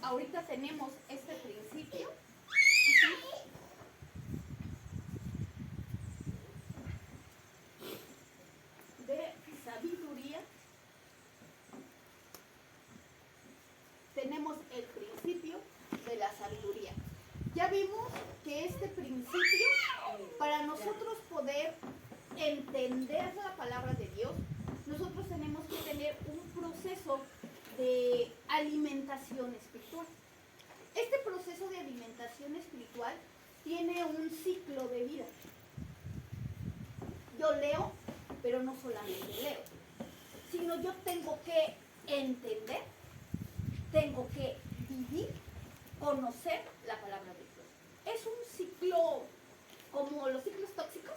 ahorita tenemos este principio. De sabiduría. Tenemos el principio de la sabiduría. Ya vimos que este principio, para nosotros poder entender la palabra de Dios, nosotros tenemos que tener un proceso de alimentación espiritual. Este proceso de alimentación espiritual tiene un ciclo de vida. Yo leo, pero no solamente leo, sino yo tengo que entender, tengo que vivir, conocer la palabra de Dios. Es un ciclo, como los ciclos tóxicos,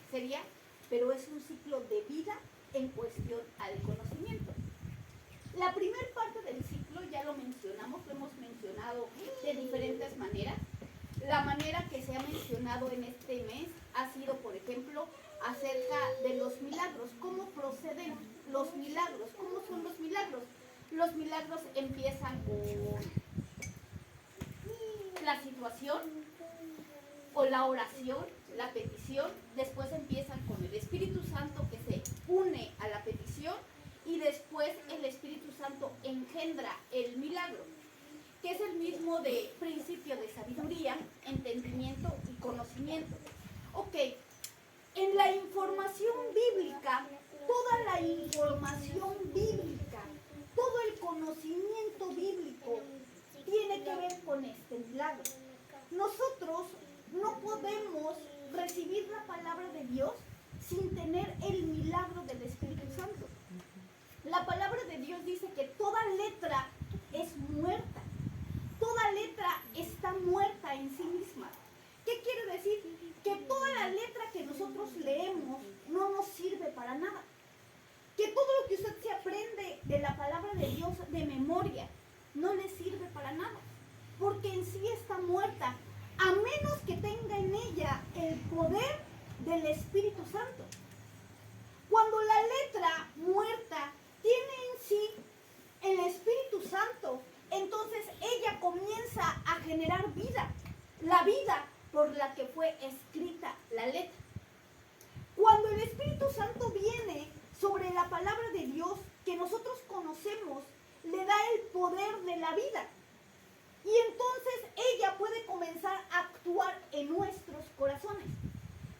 sería, pero es un ciclo de vida en cuestión al conocimiento. La primera parte del ciclo ya lo mencionamos, lo hemos mencionado de diferentes maneras. La manera que se ha mencionado en este mes ha sido, por ejemplo, acerca de los milagros. ¿Cómo proceden los milagros? ¿Cómo son los milagros? Los milagros empiezan con la situación o la oración, la petición. Después empiezan con el Espíritu Santo que se une a la petición y después el Espíritu Santo engendra el milagro, que es el mismo de principio de sabiduría, entendimiento y conocimiento. Ok, en la información bíblica, toda la información bíblica, todo el conocimiento bíblico tiene que ver con este milagro. Nosotros no podemos recibir la palabra de Dios sin tener el milagro del Espíritu Santo. La palabra de Dios dice que toda letra es muerta. Toda letra está muerta en sí misma. ¿Qué quiere decir? Que toda la letra que nosotros leemos no nos sirve para nada. Que todo lo que usted se aprende de la palabra de Dios de memoria no le sirve para nada. Porque en sí está muerta, a menos que tenga en ella el poder del Espíritu Santo. Cuando la letra muerta tiene en sí el Espíritu Santo, entonces ella comienza a generar vida, la vida por la que fue escrita la letra. Cuando el Espíritu Santo viene sobre la palabra de Dios que nosotros conocemos, le da el poder de la vida. Y entonces ella puede comenzar a actuar en nuestros corazones.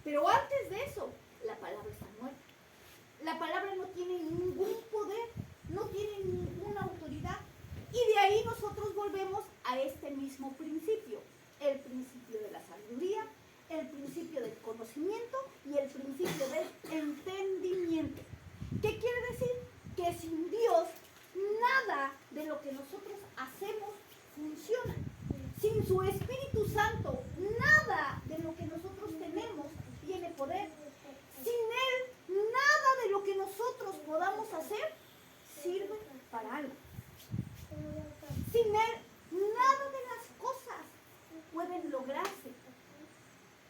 Pero antes de eso, la palabra está muerta. La palabra no tiene ningún poder, no tiene ninguna autoridad. Y de ahí nosotros volvemos a este mismo principio. El principio de la sabiduría, el principio del conocimiento y el principio del entendimiento. ¿Qué quiere decir? Que sin Dios, nada de lo que nosotros hacemos funciona. Sin su Espíritu Santo, nada de lo que nosotros tenemos tiene poder. Sin Él, nada de lo que nosotros podamos hacer sirve para algo. Sin Él, nada de las cosas pueden lograrse.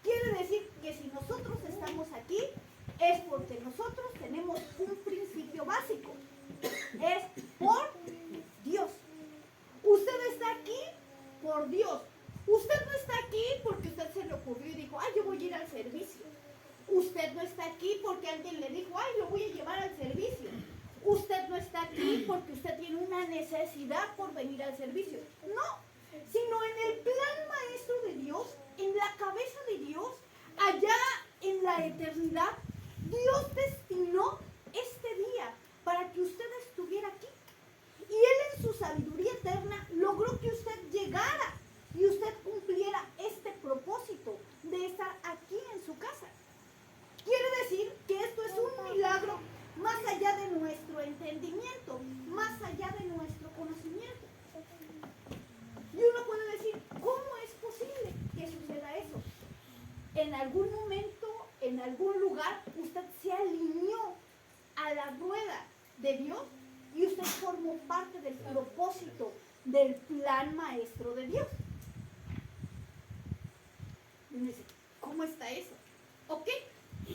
Quiere decir que si nosotros estamos aquí, es porque nosotros tenemos un principio básico. Es por Dios. Usted está aquí por Dios. Usted no está aquí porque usted se le ocurrió y dijo, ay, yo voy a ir al servicio. Usted no está aquí porque alguien le dijo, ay, lo voy a llevar al servicio. Usted no está aquí porque usted tiene una necesidad por venir al servicio. No, sino en el plan maestro de Dios, en la cabeza de Dios, allá en la eternidad, Dios destinó este día para que usted estuviera aquí. Y Él en su sabiduría eterna logró que usted llegara y usted cumpliera este propósito de estar aquí en su casa. Quiere decir que esto es un milagro más allá de nuestro entendimiento, más allá de nuestro conocimiento. Y uno puede decir, ¿cómo es posible que suceda eso? En algún momento, en algún lugar, usted se alineó a la rueda de Dios y usted formó parte del propósito del plan maestro de Dios. Y uno dice, ¿cómo está eso? Ok,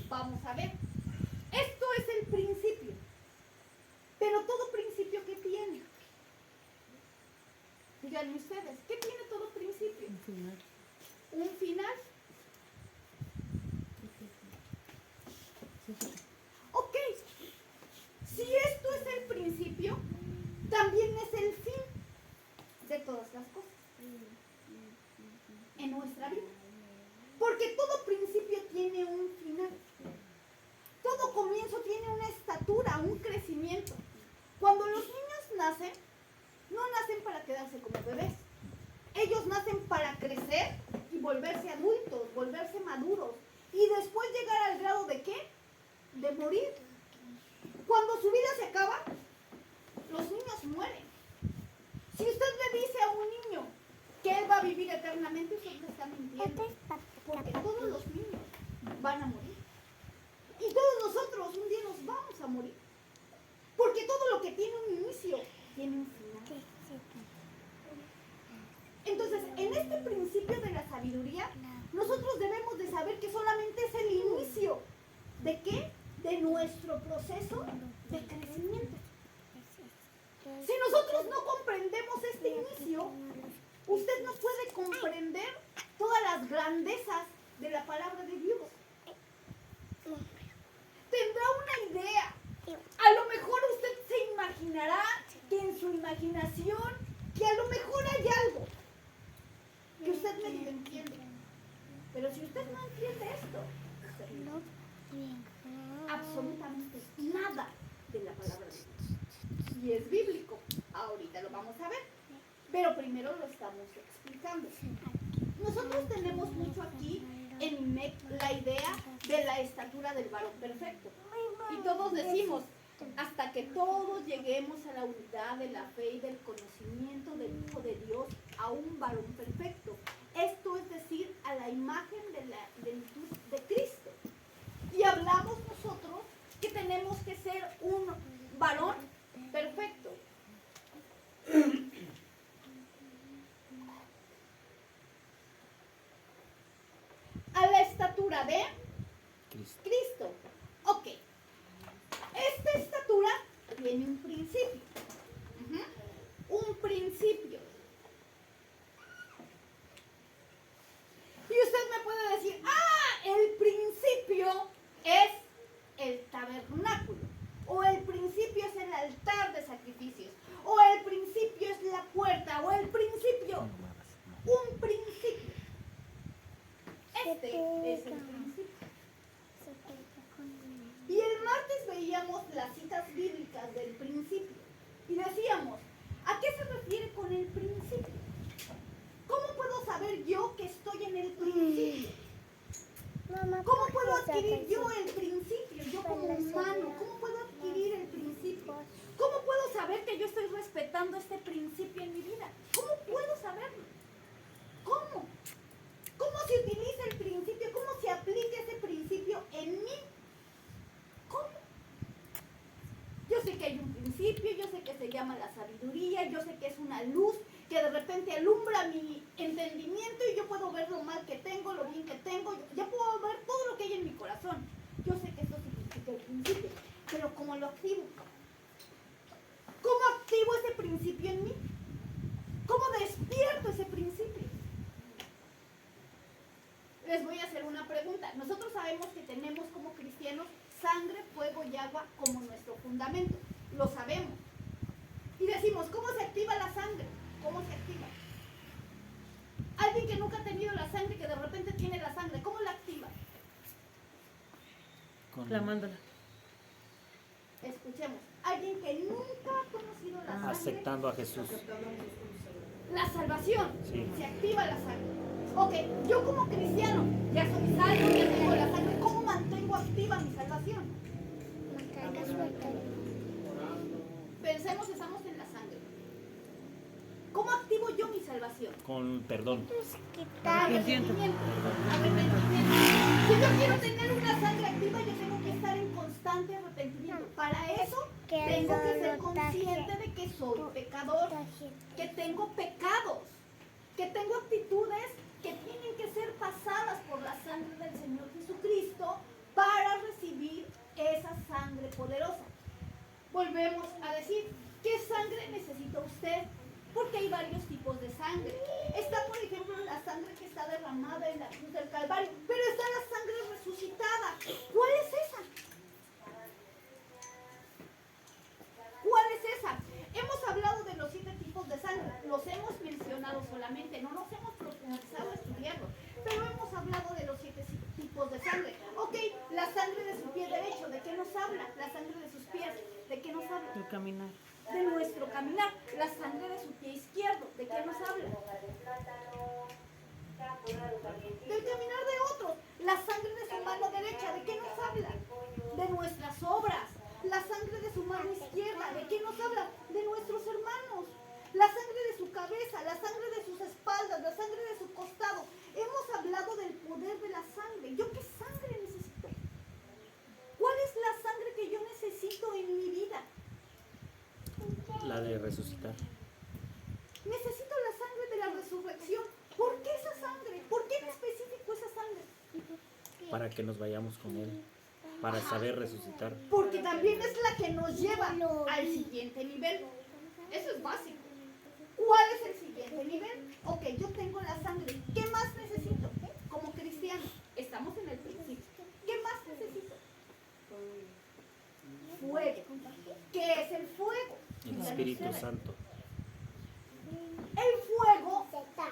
vamos a ver. Esto es el principio. Pero todo principio que tiene. díganme ustedes, ¿qué tiene todo principio? Un final. Un final. Ok, si esto es el principio, también es el fin de todas las cosas en nuestra vida. Porque todo principio tiene un final. Todo comienzo tiene una estatura, un crecimiento. Cuando los niños nacen, no nacen para quedarse como bebés. Ellos nacen para crecer y volverse adultos, volverse maduros. Y después llegar al grado de ¿qué? De morir. Cuando su vida se acaba, los niños mueren. Si usted le dice a un niño que él va a vivir eternamente, usted le está mintiendo. Porque todos los niños van a morir. Y todos nosotros un día nos vamos a morir. Porque todo lo que tiene un inicio tiene un final. Entonces, en este principio de la sabiduría, nosotros debemos de saber que solamente es el inicio. ¿De qué? De nuestro proceso de crecimiento. Si nosotros no comprendemos este inicio, usted no puede comprender todas las grandezas de la palabra de Dios. Tendrá una idea. A lo mejor usted se imaginará que en su imaginación, que a lo mejor hay algo que usted medio entiende. Pero si usted no entiende esto, usted no absolutamente nada de la palabra de Dios. Y es bíblico. Ahorita lo vamos a ver. Pero primero lo estamos explicando. Nosotros tenemos mucho aquí en IMEC la idea de la estatura del varón perfecto. Y todos decimos, hasta que todos lleguemos a la unidad de la fe y del conocimiento del Hijo de Dios, a un varón perfecto. Esto es decir, a la imagen de la plenitud de Cristo. Y hablamos nosotros que tenemos que ser un varón perfecto. A la estatura de Cristo. Ok. Esta estatura tiene un principio. Un principio. Y usted me puede decir, el principio es el tabernáculo. O el principio es el altar de sacrificios. O el principio es la puerta. O el principio. Un principio. Este es el principio. Y el martes veíamos las citas bíblicas del principio. Y decíamos, ¿a qué se refiere con el principio? ¿Cómo puedo saber yo que estoy en el principio? ¿Cómo puedo adquirir yo el principio? Yo como humano, ¿cómo puedo adquirir el principio? ¿Cómo puedo saber que yo estoy respetando este principio en mi vida? ¿Cómo puedo saberlo? ¿Cómo? ¿Cómo se utiliza el principio? ¿Cómo se aplica ese principio en mí? ¿Cómo? Yo sé que hay un principio, yo sé que se llama la sabiduría, yo sé que es una luz que de repente alumbra mi entendimiento y yo puedo ver lo mal que tengo, lo bien que tengo, ya puedo ver todo lo que hay en mi corazón. Yo sé que eso significa el principio, pero ¿cómo lo activo? ¿Cómo activo ese principio en mí? ¿Cómo despierto ese principio? Les voy a hacer una pregunta. Nosotros sabemos que tenemos como cristianos sangre, fuego y agua como nuestro fundamento. Lo sabemos. Y decimos, ¿cómo se activa la sangre? ¿Cómo se activa? Alguien que nunca ha tenido la sangre, que de repente tiene la sangre, ¿cómo la activa? Clamándola. Escuchemos. Alguien que nunca ha conocido la sangre. Aceptando a Jesús. La salvación. Sí. Se activa la sangre. Ok, yo como cristiano, ya soy salvo, ya tengo la sangre. ¿Cómo mantengo activa mi salvación? Pensemos, estamos en la sangre. ¿Cómo activo yo mi salvación? Con perdón. Arrepentimiento. Arrepentimiento. Si yo quiero tener una sangre activa, yo tengo que estar en constante arrepentimiento. Para eso tengo que ser consciente de que soy pecador, que tengo pecados, que tengo actitudes que tienen que ser pasadas por la sangre del Señor Jesucristo para recibir esa sangre poderosa. Volvemos a decir, ¿qué sangre necesita usted? Porque hay varios tipos de derramada en la cruz del Calvario, pero está la sangre resucitada. ¿Cuál es esa? ¿Cuál es esa? Hemos hablado de los 7 tipos de sangre, los hemos mencionado solamente, no nos hemos profundizado a estudiarlos, pero hemos hablado de los 7 tipos de sangre. Ok, la sangre de su pie derecho, ¿de qué nos habla? La sangre de sus pies, ¿de qué nos habla? El caminar. De nuestro caminar. La sangre de su pie izquierdo, ¿de qué nos habla? Del caminar de otros. La sangre de su mano derecha, ¿de qué nos habla? De nuestras obras. La sangre de su mano izquierda, ¿de qué nos habla? De nuestros hermanos. La sangre de su cabeza, la sangre de sus espaldas, la sangre de su costado. Hemos hablado del poder de la sangre. ¿Yo qué sangre necesito? ¿Cuál es la sangre que yo necesito en mi vida? La de resucitar. Necesito la sangre de la resurrección. ¿Por qué esa sangre? ¿Por qué en específico esa sangre? Para que nos vayamos con Él. Para saber resucitar. Porque también es la que nos lleva al siguiente nivel. Eso es básico. ¿Cuál es el siguiente nivel? Ok, yo tengo la sangre. ¿Qué más necesito? Como cristiano, estamos en el principio. ¿Qué más necesito? Fuego. ¿Qué es el fuego? El Espíritu Santo. El fuego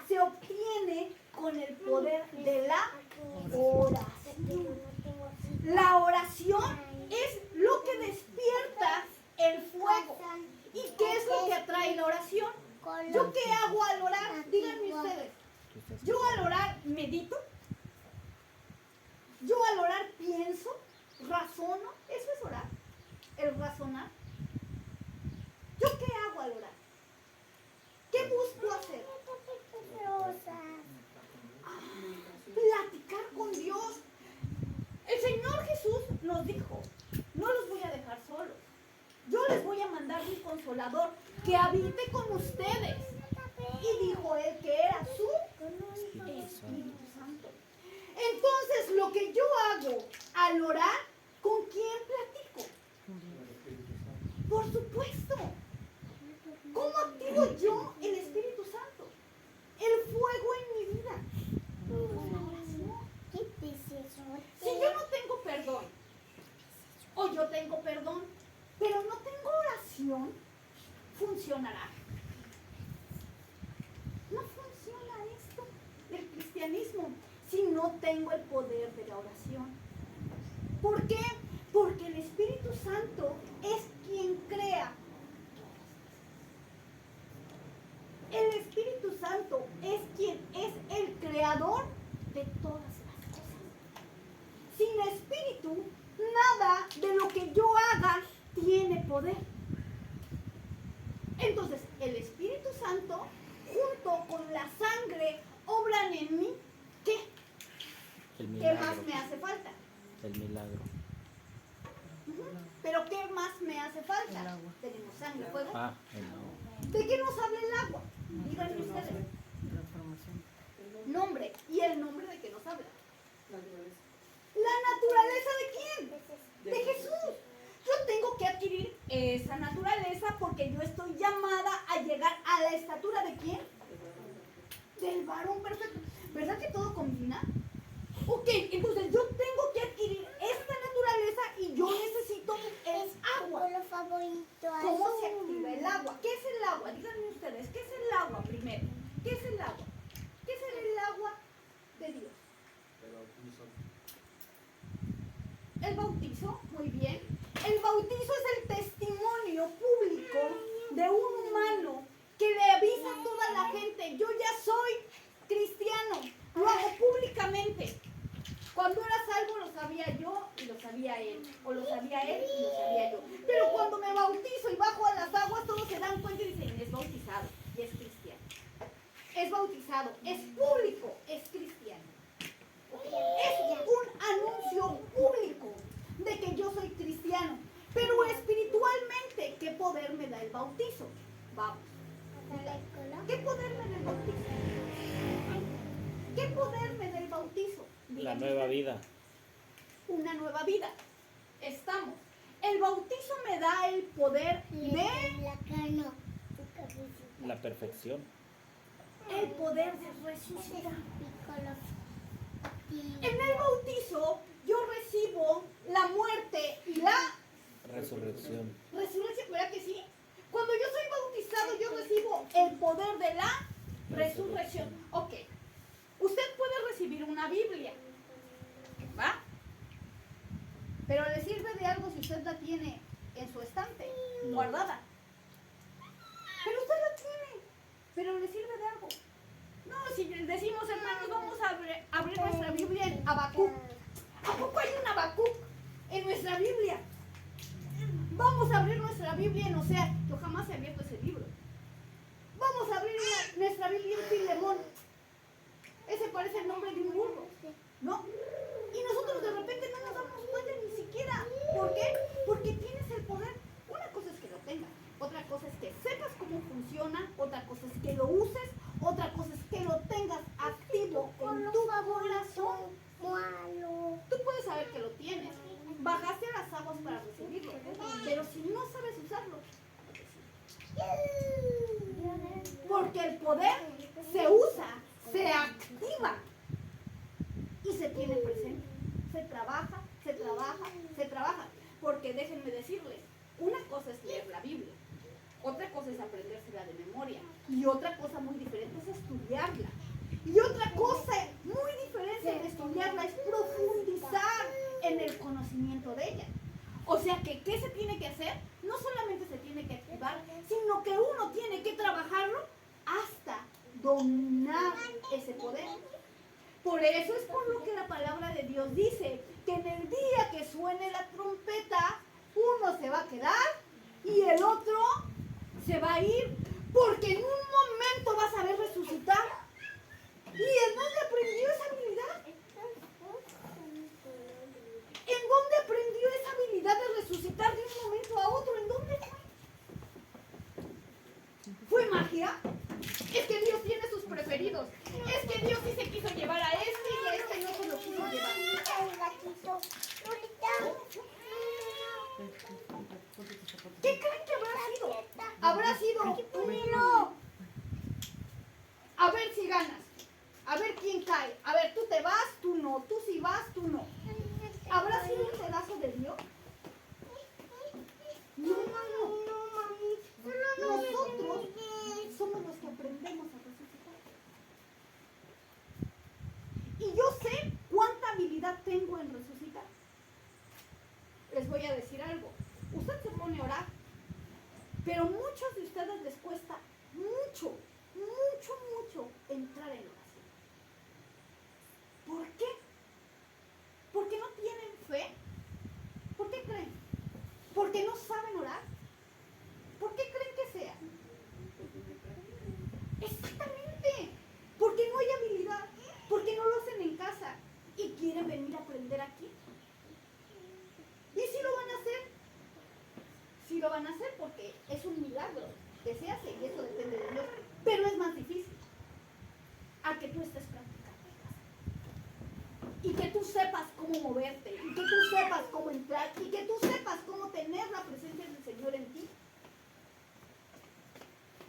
se obtiene con el poder de la oración. La oración es lo que despierta el fuego. ¿Y qué es lo que atrae la oración? ¿Yo qué hago al orar? Díganme ustedes. Yo al orar medito. Yo al orar pienso, razono. Eso es orar. El razonar. ¿Yo qué hago al orar? ¿Qué busco hacer? Platicar con Dios. El Señor Jesús nos dijo, no los voy a dejar solos. Yo les voy a mandar un consolador que habite con ustedes. Y dijo él que era su Espíritu Santo. Entonces, lo que yo hago al orar, ¿con quién platico? Por supuesto. ¿Cómo activo yo el Espíritu Santo? El fuego en mi vida. Con la oración. Si yo no tengo perdón, o yo tengo perdón, pero no tengo oración, ¿funcionará? No funciona esto del cristianismo si no tengo el poder de la oración. ¿Por qué? Porque el Espíritu Santo es quien crea. El Espíritu Santo es quien es el creador de todas las cosas. Sin Espíritu, nada de lo que yo haga tiene poder. Entonces, el Espíritu Santo, junto con la sangre, obran en mí. ¿Qué? El ¿Qué milagro. más me hace falta? El milagro. ¿Pero qué más me hace falta? El agua. Tenemos sangre, fuego. El agua. ¿De qué nos habla el agua? Díganme ustedes. Transformación. Nombre. ¿Y el nombre de qué nos habla? ¿La naturaleza de quién? De Jesús. Yo tengo que adquirir esa naturaleza porque yo estoy llamada a llegar a la estatura de quién? Del varón perfecto. ¿Verdad que todo combina? Ok, entonces yo tengo que adquirir esta naturaleza y yo necesito el agua. ¿Cómo se activa el agua? ¿Qué es el agua? Díganme ustedes, ¿qué es el agua primero? ¿Qué es el agua? ¿Qué es el agua de Dios? El bautizo, muy bien. El bautizo es el testimonio público de un humano que le avisa a toda la gente, yo ya soy cristiano, lo hago públicamente. Cuando era salvo lo sabía yo y lo sabía él, o lo sabía él y lo sabía yo. Pero cuando me bautizo y bajo a las aguas, todos se dan cuenta y dicen, es bautizado y es cristiano. Es bautizado, es público, es cristiano. Es un anuncio público de que yo soy cristiano. Pero espiritualmente, ¿qué poder me da el bautizo? Vamos. ¿Qué poder me da el bautizo? ¿Qué poder me da el bautizo? La nueva vida. Una nueva vida. Estamos. El bautizo me da el poder de... La perfección. el poder de resucitar. En el bautizo yo recibo la muerte y la Resurrección. resurrección, ¿verdad que sí? Cuando yo soy bautizado yo recibo el poder de la resurrección. Ok, usted puede recibir una Biblia, ¿va? Pero le sirve de algo si usted la tiene en su estante, No. guardada. Pero usted la tiene, pero le sirve de algo. No, si decimos, hermanos, vamos a abrir nuestra Biblia en Habacuc. ¿A poco hay un Habacuc en nuestra Biblia? Vamos a abrir nuestra Biblia en Oseas. Yo jamás he abierto ese libro. Vamos a abrir nuestra Biblia en Filemón. Ese parece el nombre de un burro, ¿no? Y nosotros de repente no nos damos cuenta ni siquiera. ¿Por qué? Porque tienes el poder. Una cosa es que lo tengas, otra cosa es que sepas cómo funciona, otra cosa es que lo uses, otra cosa es que lo tengas activo en tu corazón. Tú puedes saber que lo tienes, bajaste a las aguas para recibirlo, pero si no sabes usarlo, porque el poder se usa, se activa y se tiene presente, se trabaja, se trabaja, se trabaja, porque déjenme decirles, una cosa es leer la Biblia, otra cosa es aprendérsela de memoria y otra cosa muy diferente es estudiarla. Y otra cosa muy diferente de estudiarla es profundizar en el conocimiento de ella. O sea que, ¿qué se tiene que hacer? No solamente se tiene que activar, sino que uno tiene que trabajarlo hasta dominar ese poder. Por eso es por lo que la palabra de Dios dice que en el día que suene la trompeta, uno se va a quedar y el otro se va a ir, porque en un momento vas a ver resucitar. ¿Y en dónde aprendió esa habilidad? ¿En dónde aprendió esa habilidad de resucitar de un momento a otro? ¿En dónde fue? ¿Fue magia? Es que Dios tiene sus preferidos. Es que Dios sí se quiso llevar a este y a este no se lo quiso llevar. ¿Qué creen que habrá sido? Habrá sido uno. A ver si ganas. A ver quién cae. A ver, tú te vas, tú no. Tú sí vas, tú no. ¿Habrá sido un pedazo de Dios? No, no. Nosotros somos los que aprendemos a resucitar. Y yo sé cuánta habilidad tengo en resucitar. Les voy a decir algo. Usted se pone a orar, pero muchos de ustedes les cuesta mucho entrar en oración. ¿Por qué? ¿Porque no tienen fe? ¿Por qué creen? ¿Porque no saben orar? ¿Por qué creen que sea? Exactamente. Porque no hay habilidad, porque no lo hacen en casa y quieren venir a aprender aquí. ¿Y si lo van a hacer? Sí lo van a hacer porque es un milagro que se hace y eso depende de Dios. Pero es más difícil a que tú estés practicando en casa. Y que tú sepas cómo moverte, y que tú sepas cómo entrar, y que tú sepas cómo tener la presencia del Señor en ti.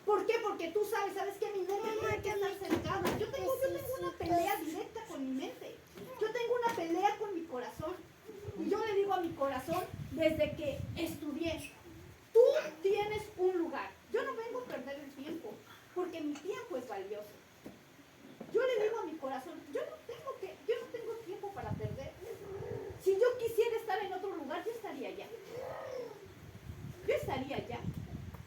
¿Por qué? Porque tú sabes que mi mente tiene que estar cercana. Yo tengo una pelea directa con mi mente. Yo tengo una pelea con mi corazón. Y yo le digo a mi corazón, desde que estudié, tú tienes un lugar. Yo no vengo a perder el tiempo, porque mi tiempo es valioso. Yo le digo a mi corazón, yo no tengo tiempo para perder. Si yo quisiera estar en otro lugar, yo estaría allá. Yo estaría allá.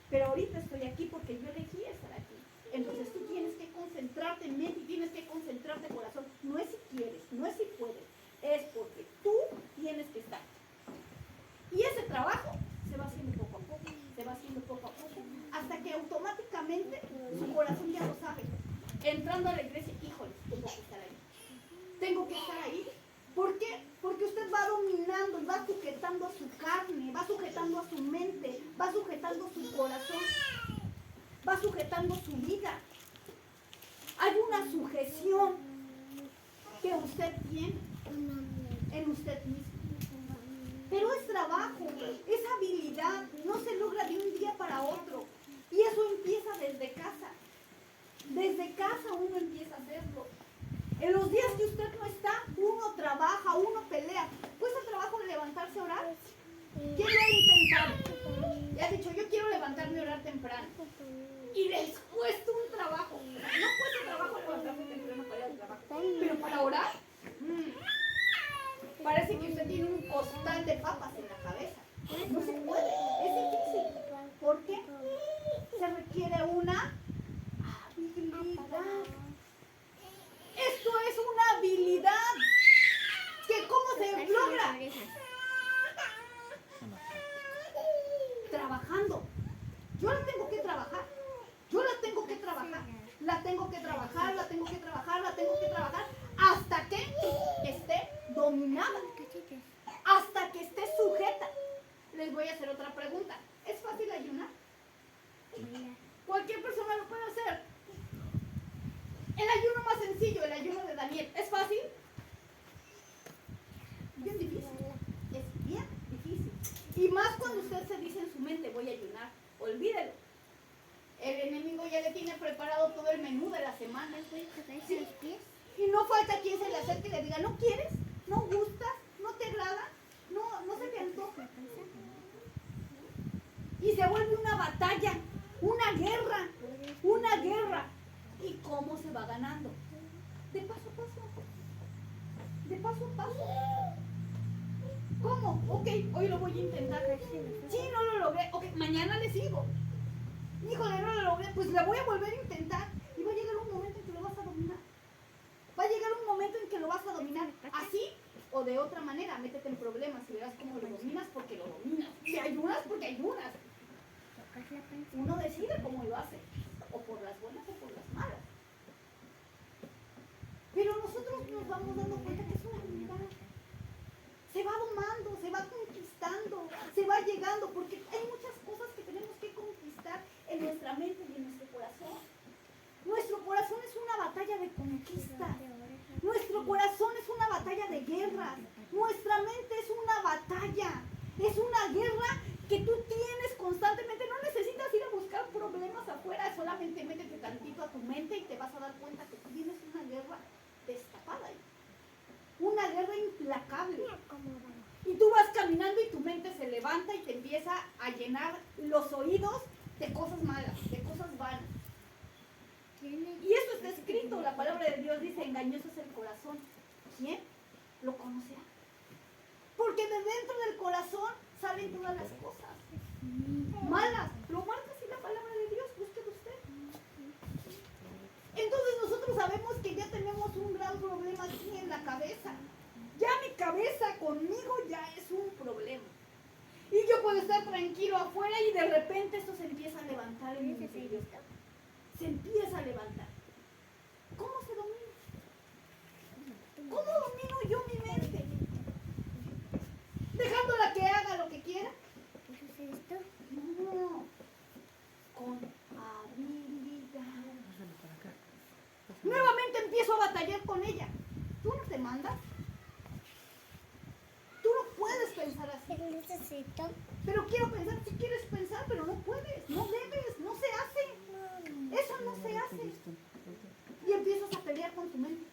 Pero ahorita estoy aquí porque yo elegí estar aquí. Entonces tú tienes que concentrarte en mente y tienes que concentrarte en corazón. No es si quieres, no es si puedes, es porque tú tienes que estar. Y ese trabajo se va haciendo poco a poco, se va haciendo poco a poco, hasta que automáticamente su corazón ya lo sabe. Entrando a la iglesia, híjole, tengo que estar ahí. Tengo que estar ahí. ¿Por qué? Porque usted va dominando y va sujetando a su carne, va sujetando a su mente, va sujetando su corazón, va sujetando su vida. Hay una sujeción que usted tiene en usted mismo. Pero es trabajo, es habilidad, no se logra de un día para otro. Y eso empieza desde casa. Desde casa uno empieza a hacerlo. En los días que usted no está, uno trabaja, uno pelea. ¿Cuesta trabajo de levantarse a orar? ¿Quién lo ha intentado? Y ha dicho, yo quiero levantarme a orar temprano. Y les cuesta un trabajo. No cuesta trabajo levantarse temprano para ir al trabajo. Pero para orar, parece que usted tiene un costal de papas en la cabeza. No se puede, es difícil. ¿Por qué? Se requiere una habilidad. Esto es una habilidad. ¿Que cómo se logra? Trabajando. Yo la tengo que trabajar. Yo la tengo que trabajar. La tengo que trabajar, la tengo que trabajar, la tengo que trabajar hasta que esté dominada. Hasta que esté sujeta. Les voy a hacer otra pregunta. ¿Es fácil ayunar? Cualquier persona lo puede hacer. El ayuno más sencillo, el ayuno de Daniel, ¿es fácil? Bien difícil. Es bien difícil. Y más cuando usted se dice en su mente, voy a ayunar. Olvídelo. El enemigo ya le tiene preparado todo el menú de la semana. ¿Sí? Y no falta quien se le acerque y le diga, ¿no quieres? ¿No gustas? ¿No te agrada? ¿No se te antoja? Y se vuelve una batalla, una guerra, una guerra. ¿Y cómo se va ganando? De paso a paso. De paso a paso. ¿Cómo? Ok, hoy lo voy a intentar. Sí, no lo logré. Ok, mañana le sigo. Híjole, no lo logré. Pues la voy a volver a intentar. Y va a llegar un momento en que lo vas a dominar. Va a llegar un momento en que lo vas a dominar. Así o de otra manera. Métete en problemas y verás cómo lo dominas porque lo dominas. Y ayunas porque ayunas. Uno decide cómo lo hace. O por las buenas o por las malas. Pero nosotros nos vamos dando cuenta que es una habilidad. Se va domando, se va conquistando, se va llegando, porque hay muchas cosas que tenemos que conquistar en nuestra mente y en nuestro corazón. Nuestro corazón es una batalla de conquista. Nuestro corazón es una batalla de guerras. Nuestra mente es una batalla. Es una guerra que tú tienes constantemente. No necesitas ir a buscar problemas afuera, solamente métete tantito a tu mente y te vas a dar cuenta que tú tienes una guerra destapada ahí. Una guerra implacable. Y tú vas caminando y tu mente se levanta y te empieza a llenar los oídos de cosas malas, de cosas vanas. Y eso está escrito, la palabra de Dios dice, engañoso es el corazón. ¿Quién lo conocerá? Porque de dentro del corazón salen todas las cosas malas. Lo marca así la palabra de Dios, búsquelo usted. Entonces nosotros sabemos que ya tenemos un gran problema aquí en la cabeza. Ya mi cabeza conmigo ya es un problema. Y yo puedo estar tranquilo afuera y de repente esto se empieza a levantar en mi interior. Se empieza a levantar. ¿Cómo se domina? ¿Cómo domino yo mi mente? ¿Dejándola que haga lo que quiera? No. Con habilidad. Nuevamente empiezo a batallar con ella. ¿Tú no te mandas? Tú no puedes pensar así. Pero quiero pensar, si quieres pensar, pero no puedes, no debes, no se hace. Eso no se hace. Y empiezas a pelear con tu mente.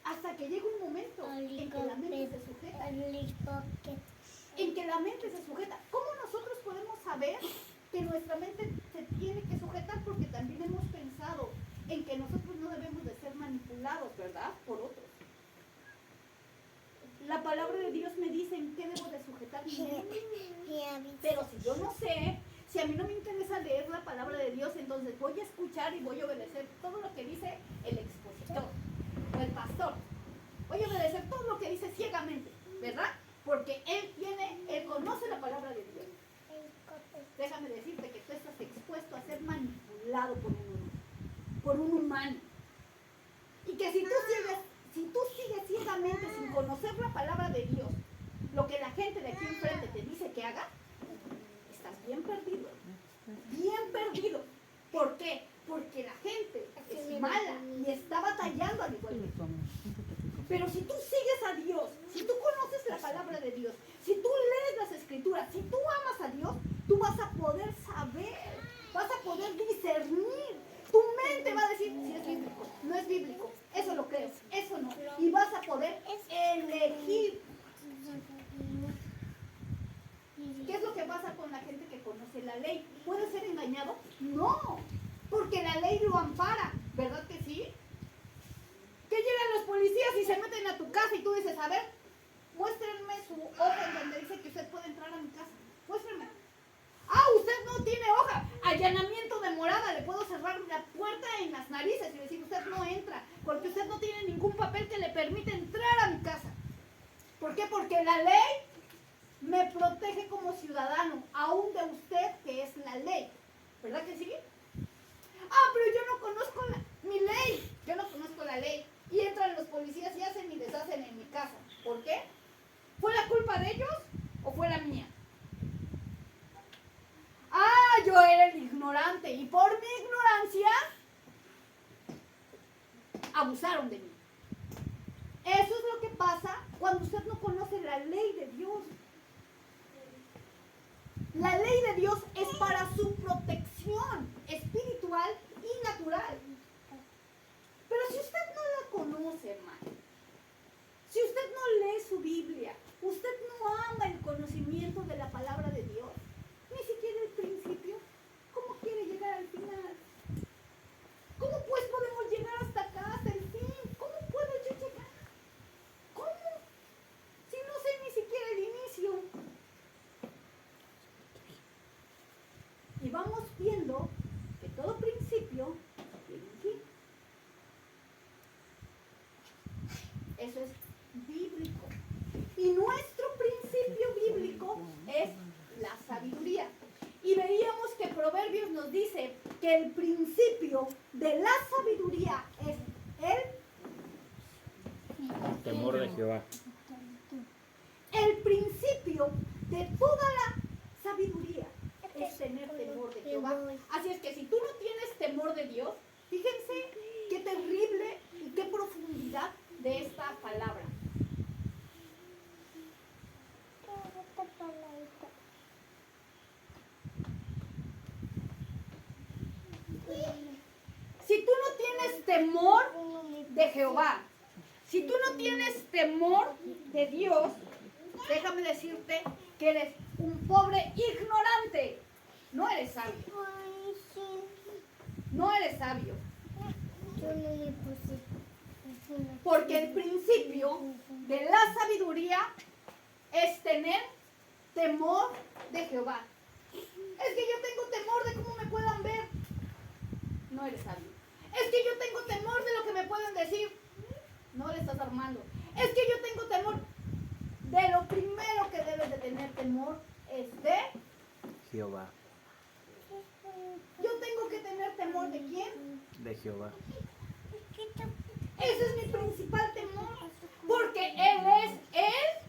Hasta que llega un momento en que la mente se sujeta. En que la mente se sujeta. ¿Cómo nosotros podemos saber que nuestra mente se tiene que sujetar? Porque también hemos pensado en que nosotros no debemos de ser manipulados, ¿verdad? Por otros. La palabra de Dios me dice en qué debo de sujetar mi mente. Pero si yo no sé, si a mí no me interesa leer la palabra de Dios, entonces voy a escuchar y voy a obedecer todo lo que dice el expositor o el pastor. Voy a obedecer todo lo que dice ciegamente, ¿verdad? Porque él conoce la palabra de Dios. Déjame decirte que tú estás expuesto a ser manipulado por un humano. Y que si tú sigues ciegamente sin conocer la palabra de Dios, lo que la gente de aquí enfrente te dice que haga, estás bien perdido. Bien perdido. ¿Por qué? Porque la gente es mala y está batallando al igual que tú. Pero si tú sigues a Dios, si tú conoces la palabra de Dios, si tú lees las escrituras, si tú amas a Dios, tú vas a poder saber, vas a poder discernir. Tu lo ampara, ¿verdad que sí? Que llegan los policías y se meten a tu casa y tú dices, a ver, muéstrenme su hoja en donde dice que usted puede entrar a mi casa. Muéstrenme. Ah, usted no tiene hoja. Allanamiento de morada. Le puedo cerrar la puerta en las narices y decir, usted no entra, porque usted no tiene ningún papel que le permita entrar a mi casa. ¿Por qué? Porque la ley me protege como ciudadano, aún de usted que es la ley. ¿Verdad que sí? Ah, pero yo no conozco mi ley. Yo no conozco la ley. Y entran los policías y hacen y deshacen en mi casa. ¿Por qué? ¿Fue la culpa de ellos o fue la mía? Ah, yo era el ignorante y por mi ignorancia abusaron de mí. Eso es lo que pasa cuando usted no conoce la ley de Dios. La ley de Dios es para su protección espiritual y natural. Pero si usted no la conoce, hermano, si usted no lee su Biblia, usted no ama el conocimiento de la palabra de Dios, ni siquiera el principio, ¿cómo quiere llegar al final? ¿Cómo pues podemos llegar hasta acá, hasta el fin? ¿Cómo puedo yo llegar? ¿Cómo? Si no sé ni siquiera el inicio. Y vamos viendo que todo principio tiene un fin. Eso es bíblico. Y nuestro principio bíblico es la sabiduría. Y veíamos que Proverbios nos dice que el principio de la sabiduría es El temor de Jehová. el principio de toda la sabiduría es tener temor de Jehová. Así es que si tú no tienes temor de Dios, fíjense qué terrible y qué profundidad de esta palabra. Si tú no tienes temor de Jehová, si tú no tienes temor de Dios, déjame decirte que eres un pobre ignorante. No eres sabio. No eres sabio. Porque el principio de la sabiduría es tener temor de Jehová. Es que yo tengo temor de cómo me puedan ver. No eres sabio. Es que yo tengo temor de lo que me pueden decir. No le estás armando. Es que yo tengo temor. De lo primero que debes de tener temor es de Jehová. Yo tengo que tener temor de quién? De Jehová. Ese es mi principal temor. Porque Él es el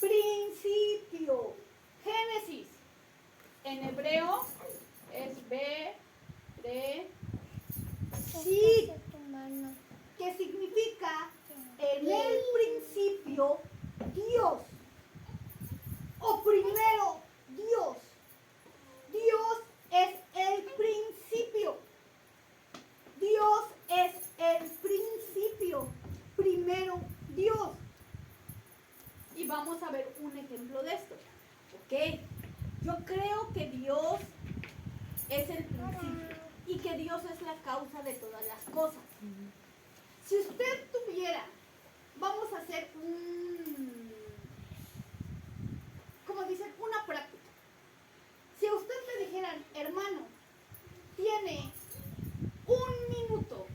principio. Génesis. En hebreo es Bereshit, que significa en el principio Dios. O primero Dios. Dios es el principio. Dios es el principio. Primero Dios. Y vamos a ver un ejemplo de esto. Ok. Yo creo que Dios es el principio y que Dios es la causa de todas las cosas. Si usted tuviera, vamos a hacer como dicen, una práctica. Si a usted le dijeran, hermano, tiene un minuto,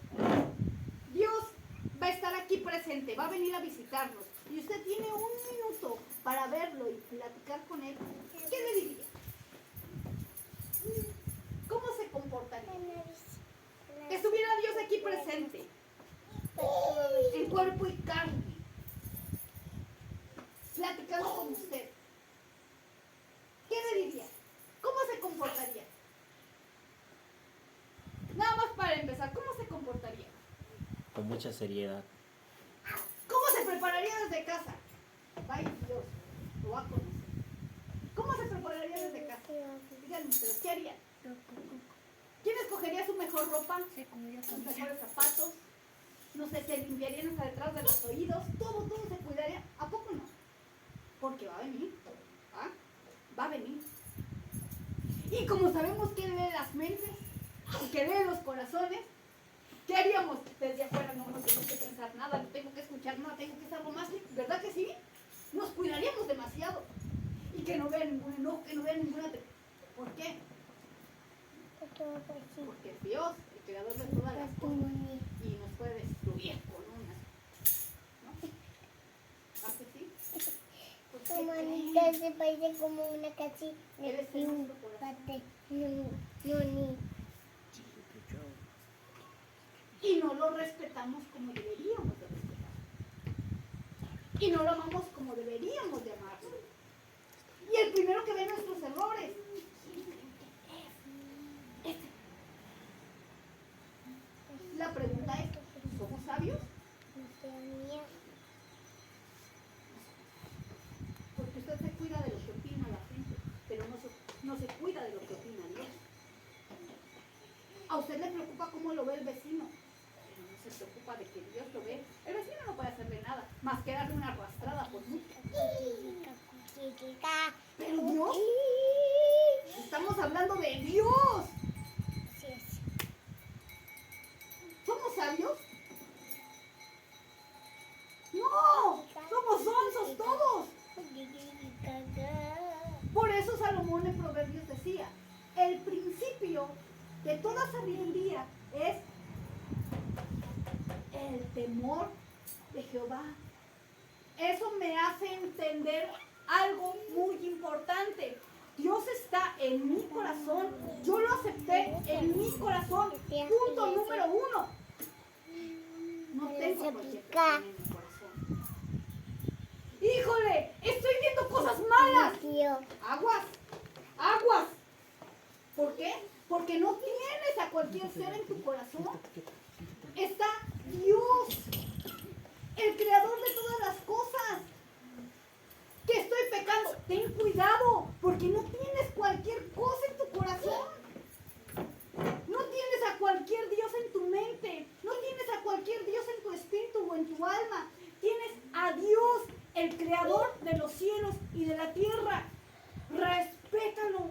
Dios va a estar aquí presente, va a venir a visitarnos, y usted tiene un minuto para verlo y platicar con él, ¿qué le diría? ¿Cómo se comportaría? Que estuviera Dios aquí presente, en cuerpo y carne, platicando con usted. ¿Qué le diría? ¿Cómo se comportaría? Nada más para empezar, ¿cómo se comportaría? Con mucha seriedad. ¿Cómo se prepararía desde casa? Vaya Dios, lo va a conocer. ¿Cómo se prepararía desde casa? Díganme ustedes, ¿qué haría? ¿Quién escogería su mejor ropa? Sus mejores zapatos. No sé, se limpiarían hasta detrás de los oídos. Todo se cuidaría. ¿A poco no? Porque va a venir. ¿Ah? va a venir. Y como sabemos que Él lee las mentes y que lee los corazones, ¿qué haríamos desde afuera? No tengo que pensar nada, no tengo que escuchar nada, tengo que estar lo más, ¿verdad que sí? Nos cuidaríamos demasiado. Y que no vea ningún enojo, que no vea ninguna... ¿Por qué? Porque es Dios, el creador de todas las cosas, y nos puede destruir con unas, ¿no? ¿Ah, que sí? Pues, Tu manita se parece como una casita Él es de el un nuestro corazón. pate. No. Y no lo respetamos como deberíamos de respetar. Y no lo amamos como deberíamos de amarlo. Y el primero que ve nuestros errores. La pregunta es, ¿somos sabios? Porque usted se cuida de lo que opina la gente, pero no se cuida de lo que opina Dios. A usted le preocupa cómo lo ve el vecino, pero no se preocupa de que Dios lo ve. El vecino no puede hacerle nada, más que darle una arrastrada por mucho. Pero Dios, estamos hablando de Dios. ¿Somos sabios? No, somos sonsos todos. Por eso Salomón en Proverbios decía, el principio de toda sabiduría es el temor de Jehová. Eso me hace entender algo muy importante. Dios está en mi corazón. Yo lo acepté en mi corazón. Punto número 1. No tengo cualquier persona en mi corazón. Híjole, estoy viendo cosas malas. Aguas, aguas. ¿Por qué? Porque no tienes a cualquier ser en tu corazón. Está Dios, el creador de todas las cosas. Que estoy pecando. Ten cuidado, porque no tienes cualquier cosa en tu corazón. No tienes a cualquier Dios en tu mente. No tienes a cualquier Dios en tu espíritu o en tu alma. Tienes a Dios, el creador de los cielos y de la tierra. Respétalo.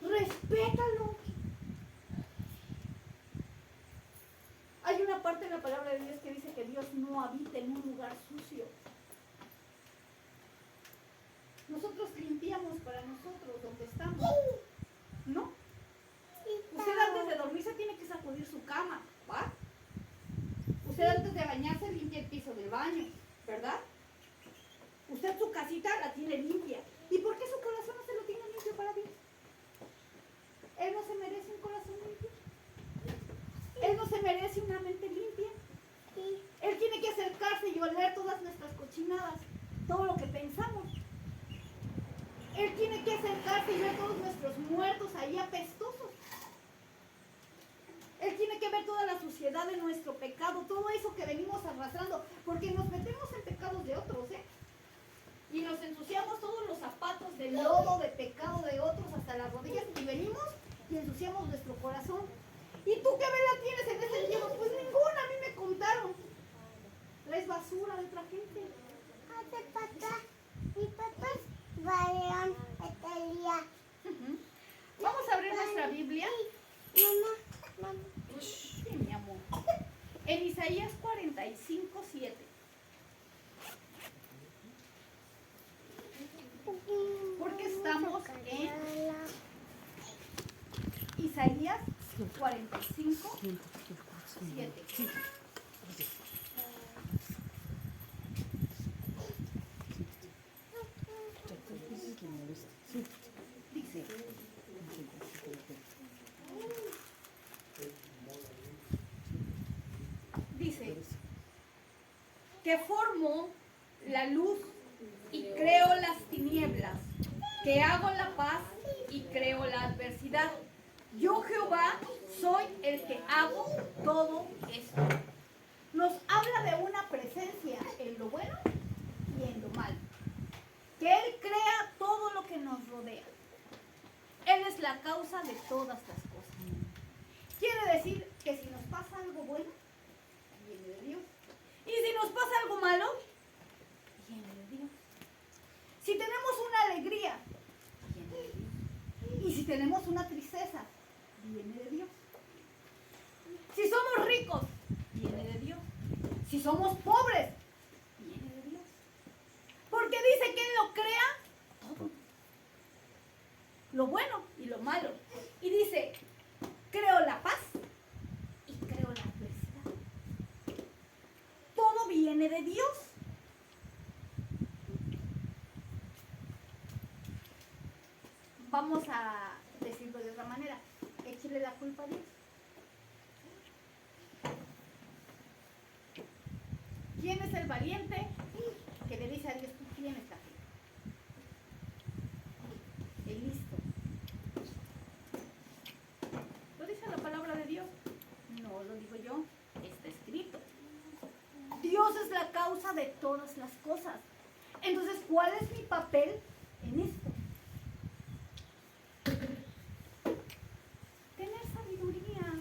Respétalo. Hay una parte de la palabra de Dios que dice que Dios no habita en un lugar sucio. Nosotros limpiamos para nosotros donde estamos, ¿no? Usted antes de dormir se tiene que sacudir su cama, ¿va? Usted antes de bañarse limpia el piso del baño, ¿verdad? Usted su casita la tiene limpia. ¿Y por qué su corazón no se lo tiene limpio para Dios? Él no se merece un corazón limpio. Él no se merece una mente limpia. Él tiene que acercarse y oler todas nuestras cochinadas, todo lo que pensamos. Él tiene que acercarse y ver todos nuestros muertos ahí apestosos. Él tiene que ver toda la suciedad de nuestro pecado, todo eso que venimos arrastrando, porque nos metemos en pecados de otros, ¿eh? Y nos ensuciamos todos los zapatos de lodo, de pecado de otros hasta las rodillas, y venimos y ensuciamos nuestro corazón. ¿Y tú qué vela tienes en ese libro? Pues ninguna, a mí me contaron. Es basura de otra gente. Vamos a abrir nuestra Biblia. Sí, mi amor. En Isaías 45:7. Porque estamos en Isaías 45:7. Dice que formó la luz y creo las tinieblas, que hago la paz y creo la adversidad. Yo, Jehová, soy el que hago todo esto. Nos habla de una presencia en lo bueno y en lo malo. Que Él crea todo lo que nos rodea. Él es la causa de todas las cosas. Quiere decir que si nos pasa algo bueno, viene de Dios. Y si nos pasa algo malo, viene de Dios. Si tenemos una alegría, tenemos una tristeza, viene de Dios. Si somos ricos, viene de Dios. Si somos pobres, viene de Dios. Porque dice que Él lo crea todo. Lo bueno y lo malo. Y dice, creo la paz y creo la adversidad. Todo viene de Dios. Vamos a decirlo de otra manera. Échale la culpa a Dios. ¿Quién es el valiente que le dice a Dios, tú tienes la fe? El listo. ¿Lo dice la palabra de Dios? No lo digo yo, está escrito. Dios es la causa de todas las cosas. Entonces, ¿cuál es mi papel en esto? Tener sabiduría.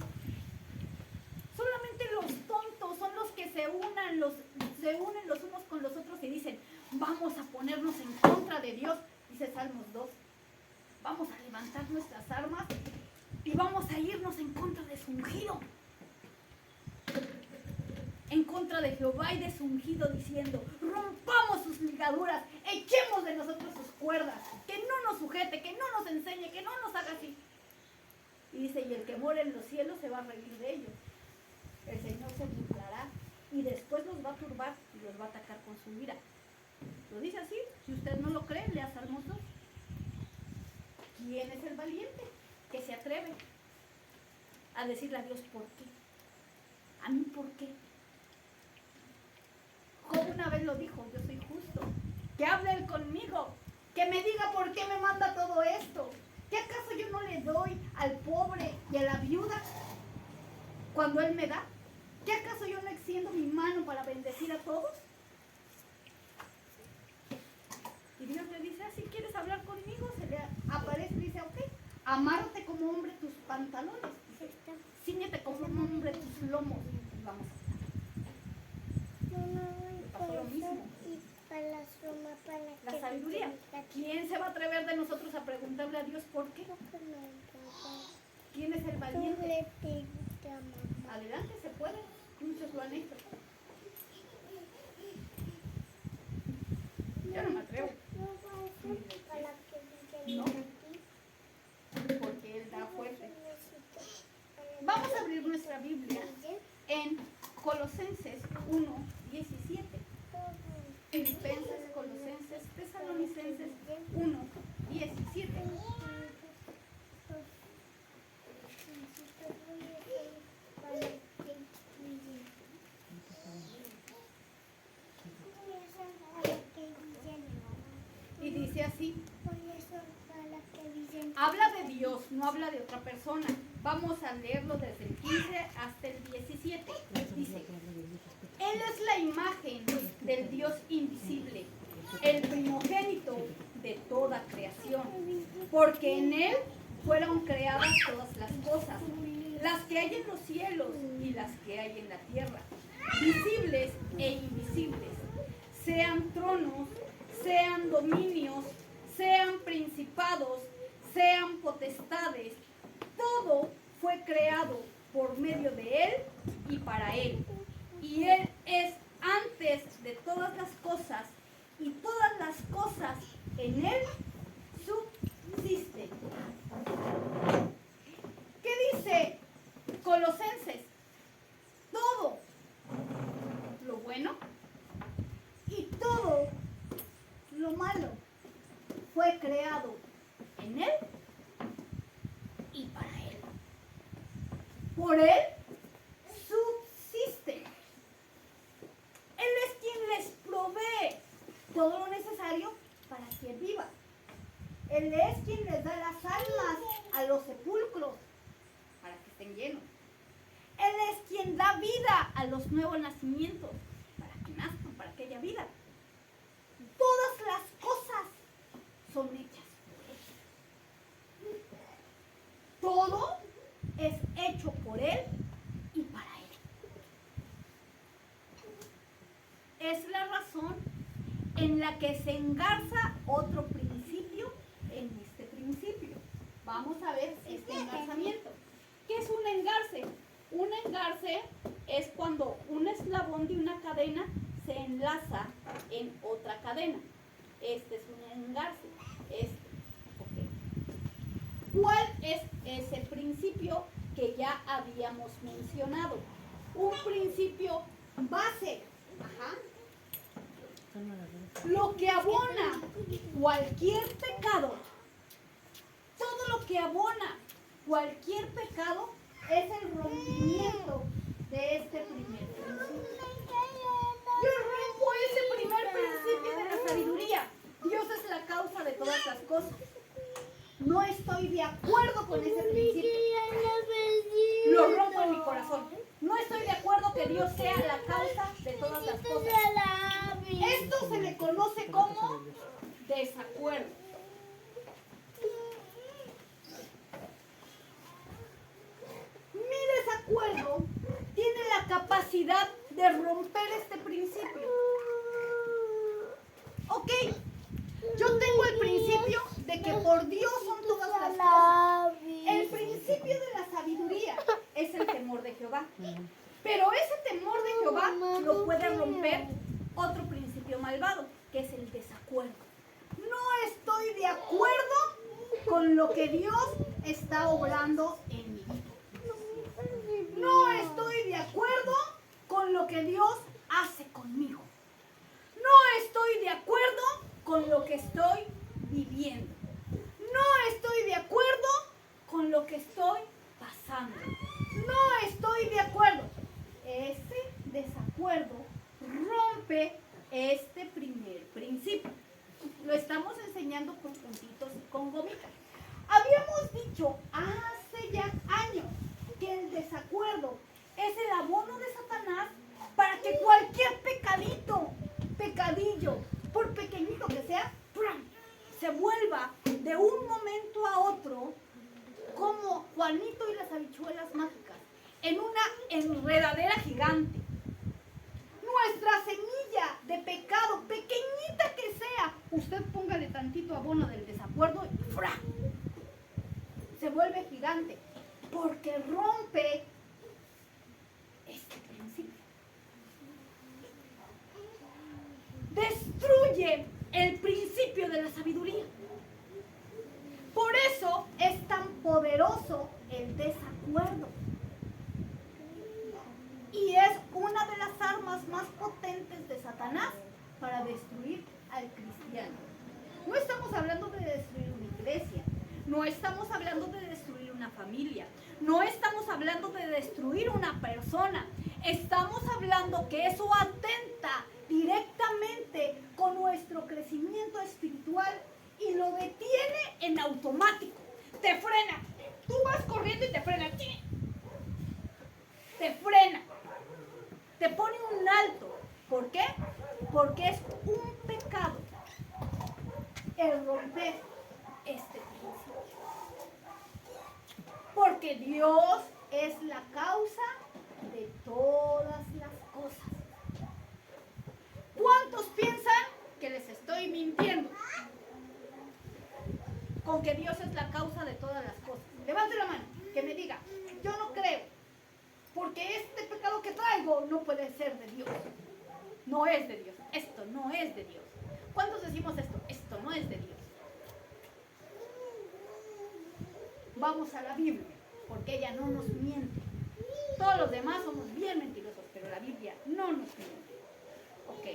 Solamente los tontos son los que se unen los unos con los otros y dicen, vamos a ponernos en contra de Dios, dice Salmos 2. Vamos a levantar nuestras armas y vamos a irnos en contra de su ungido. En contra de Jehová y de su ungido, diciendo, rompamos sus ligaduras, echemos de nosotros sus cuerdas, que no nos sujete, que no nos enseñe, que no nos haga así. Y dice, y el que mora en los cielos se va a reír de ellos. El Señor se burlará y después los va a turbar y los va a atacar con su ira. Lo dice así. Si usted no lo cree, lea Salmos 2. ¿Quién es el valiente que se atreve a decirle a Dios por qué? ¿A mí por qué? Job una vez lo dijo, yo soy justo. Que hable Él conmigo, que me diga por qué me manda todo esto. ¿Qué acaso yo no le doy al pobre y a la viuda cuando Él me da? ¿Qué acaso yo no extiendo mi mano para bendecir a todos? Y Dios le dice, si quieres hablar conmigo, se le aparece y dice, ok, amárrate como hombre tus pantalones, dice, cíñete como un hombre tus lomos, y vamos a hablar. Pasó lo mismo. La sabiduría. ¿Quién se va a atrever de nosotros a preguntarle a Dios por qué? ¿Quién es el valiente? Adelante, se puede. Muchos lo han hecho. Yo no me atrevo. No, porque Él da fuerte. Vamos a abrir nuestra Biblia en Colosenses 1:17. Filipenses, Colosenses, Tesalonicenses 1:17. Y dice así. Habla de Dios, no habla de otra persona. Vamos a leerlo desde el 15 hasta el 17. Dice, Él es la imagen del Dios invisible, el primogénito de toda creación, porque en Él fueron creadas todas las cosas, las que hay en los cielos y las que hay en la tierra, visibles e invisibles, sean tronos, sean dominios, sean principados, sean potestades, todo fue creado por medio de Él y para Él. Y Él es antes de todas las cosas, y todas las cosas en Él subsisten. ¿Qué dice Colosenses? Todo lo bueno y todo lo malo fue creado en Él y para Él. Por Él subsisten. Él es quien les provee todo lo necesario para que viva. Él es quien les da las almas a los sepulcros para que estén llenos. Él es quien da vida a los nuevos nacimientos para que nazcan, para que haya vida. Todas las cosas son hechas por Él. Todo es hecho por Él y para Él. Es la razón en la que se engarza otro principio en este principio. Vamos a ver este engarzamiento. ¿Qué es un engarce? Un engarce es cuando un eslabón de una cadena se enlaza en otra cadena. Este es un engarce. ¿Cuál es ese principio que ya habíamos mencionado? Un principio base. Ajá. Lo que abona cualquier pecado, todo lo que abona cualquier pecado es el rompimiento de este primer principio. Yo rompo ese primer principio de la sabiduría. Dios es la causa de todas las cosas. No estoy de acuerdo con ese principio. Lo rompo en mi corazón. No estoy de acuerdo que Dios sea la causa de todas las cosas. Esto se le conoce como desacuerdo. Mi desacuerdo tiene la capacidad de romper este principio. Ok, yo tengo el principio de que por Dios son todas las cosas. El principio de la sabiduría es el temor de Jehová. Pero ese temor de Jehová lo puede romper otro principio malvado, que es el desacuerdo. No estoy de acuerdo con lo que Dios está obrando en mi vida. No estoy de acuerdo con lo que Dios hace conmigo. No estoy de acuerdo con lo que estoy viviendo. No estoy de acuerdo con lo que estoy pasando. No estoy de acuerdo. Ese desacuerdo rompe este primer principio. Lo estamos enseñando con puntitos y con gomitas. Habíamos dicho hace ya años que el desacuerdo es el abono de Satanás para que cualquier pecadillo, por pequeñito que sea, se vuelva de un momento a otro como Juanito y las habichuelas mágicas, en una enredadera gigante. Nuestra semilla de pecado, pequeñita que sea, usted póngale tantito abono del desacuerdo y se vuelve gigante, porque rompe este principio. Destruye el principio de la sabiduría. Por eso es tan poderoso el desacuerdo. Y es una de las armas más potentes de Satanás para destruir al cristiano. No estamos hablando de destruir una iglesia, no estamos hablando de destruir una familia, no estamos hablando de destruir una persona. Estamos hablando que eso atenta directamente con nuestro crecimiento espiritual y lo detiene en automático. Te frena. Tú vas corriendo y te frena. Te frena. Te pone un alto. ¿Por qué? Porque es un pecado el romper este principio. Porque Dios es la causa de todas las cosas. ¿Cuántos piensan que les estoy mintiendo? Con que Dios es la causa de todas las cosas. Levante la mano, que me diga, yo no creo, porque este pecado que traigo no puede ser de Dios. No es de Dios, esto no es de Dios. ¿Cuántos decimos esto? Esto no es de Dios. Vamos a la Biblia, porque ella no nos miente. Todos los demás somos bien mentirosos, pero la Biblia no nos miente. Ok.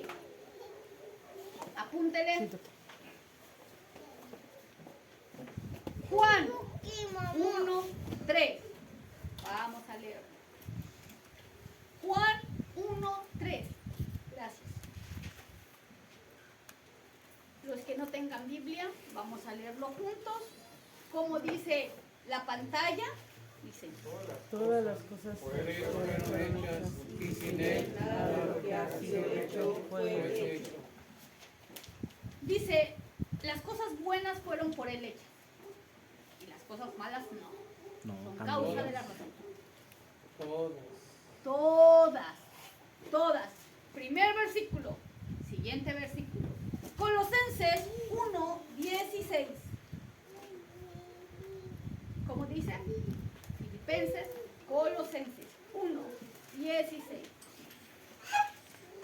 Apúntele. Juan 1:3. Vamos a leer. Juan 1:3. Gracias. Los que no tengan Biblia, vamos a leerlo juntos. Como dice la pantalla, dice: Todas las cosas fueron hechas y sin él nada de lo que ha sido hecho fue hecho. Dice, las cosas buenas fueron por él hechas y las cosas malas no. No, Son cambió. causa de la razón. Todas. Primer versículo, siguiente versículo. Colosenses 1:16. Colosenses 1:16.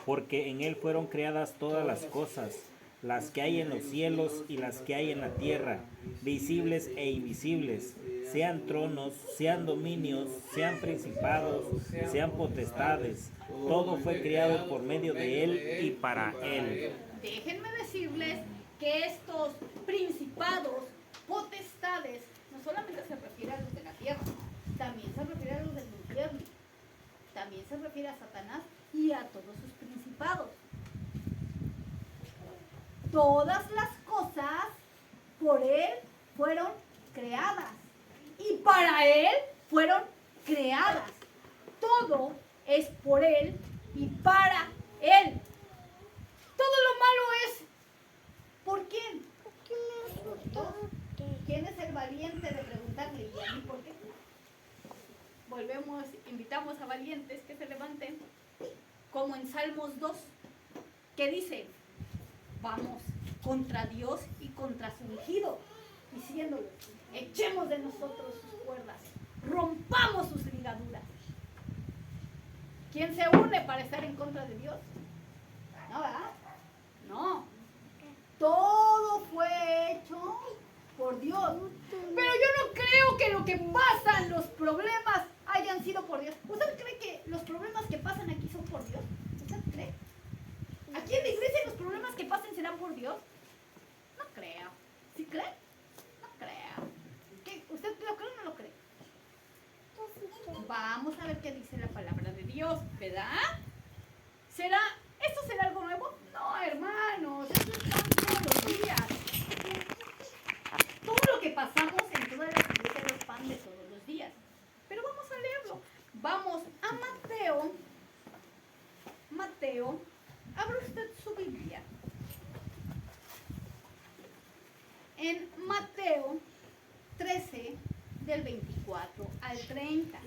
Porque en él fueron creadas todas las cosas, las que hay en los cielos y las que hay en la tierra, visibles e invisibles, sean tronos, sean dominios, sean principados, sean potestades. Todo fue creado por medio de él y para él. Déjenme decirles que estos principados, potestades, no solamente se refiere a los de la tierra, también se refiere a los del infierno, también se refiere a Satanás y a todos sus principados. Todas las cosas por él fueron creadas y para él fueron creadas. Todo es por él y para él. Todo lo malo es ¿por quién? ¿Quién es el valiente de preguntarle y a mí por qué? Volvemos, invitamos a valientes que se levanten, como en Salmos 2, que dice: vamos contra Dios y contra su ungido, diciéndole: echemos de nosotros sus cuerdas, rompamos sus ligaduras. ¿Quién se une para estar en contra de Dios? No, ¿verdad? No. Todo fue hecho por Dios. Pero yo no creo que lo que pasa, los problemas, hayan sido por Dios. ¿Usted cree que los problemas que pasan aquí son por Dios? ¿Usted cree? ¿Aquí en la iglesia los problemas que pasen serán por Dios? No creo. ¿Sí cree? No creo. ¿Qué? ¿Usted lo cree o no lo cree? Vamos a ver qué dice la palabra de Dios, ¿verdad? ¿Esto será algo nuevo? No, hermanos, esto está todos los días. Todo lo que pasamos en todas las iglesias es pan de todos los días. Pero vamos a leerlo. Vamos a Mateo, abra usted su Biblia. En Mateo 13, del 24 al 30.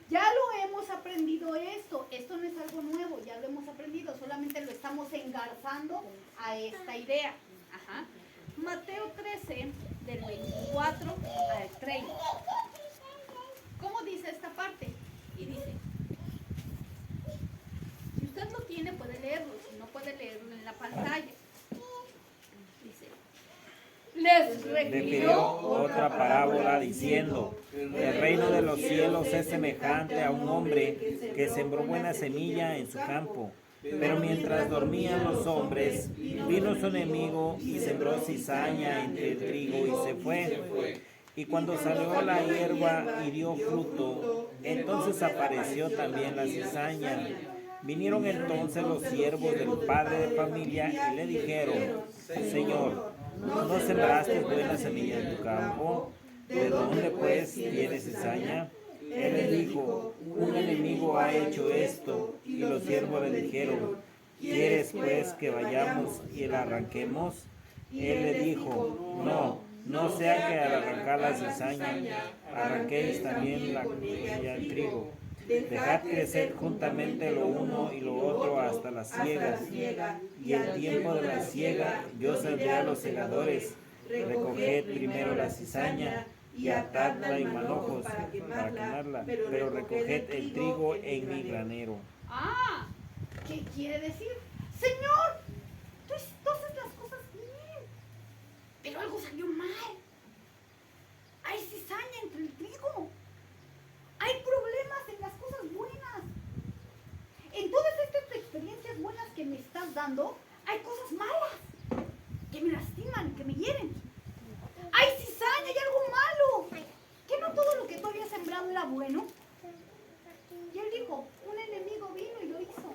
Ya lo hemos aprendido esto no es algo nuevo, ya lo hemos aprendido, solamente lo estamos engarzando a esta idea. Ajá. Mateo 13, del 24 al 30. ¿Cómo dice esta parte? Y dice, si usted lo tiene puede leerlo, si no puede leerlo en la pantalla. Dice, les Refirió otra parábola diciendo: el reino de los cielos es semejante a un hombre que sembró buena semilla en su campo. Pero mientras dormían los hombres, vino su enemigo y sembró cizaña entre el trigo y se fue. Y cuando salió la hierba y dio fruto, entonces apareció también la cizaña. Vinieron entonces los siervos del padre de familia y le dijeron: Señor, ¿no sembraste buena semilla en tu campo? ¿De dónde pues tienes cizaña? Él le dijo: un enemigo ha hecho esto. Y los siervos le dijeron: ¿quieres pues que vayamos y la arranquemos? Él le dijo: no sea que al arrancar la cizaña arranquéis también la del trigo. Dejad crecer juntamente lo uno y lo otro hasta la siega. Y el tiempo de la siega yo saldré a los segadores. Recoged primero la cizaña y atadla en manojos para quemarla, pero recoged el trigo en mi granero. ¿Qué quiere decir? Señor, tú haces las cosas bien, pero algo salió mal. Hay cizaña entre el trigo. Hay problemas en las cosas buenas. En todas estas experiencias buenas que me estás dando, hay cosas malas que me lastiman, que me hieren. Hay cizaña, hay algo malo. ¿Que no todo lo que tú habías sembrado era bueno? Y él dijo, un enemigo vino y lo hizo.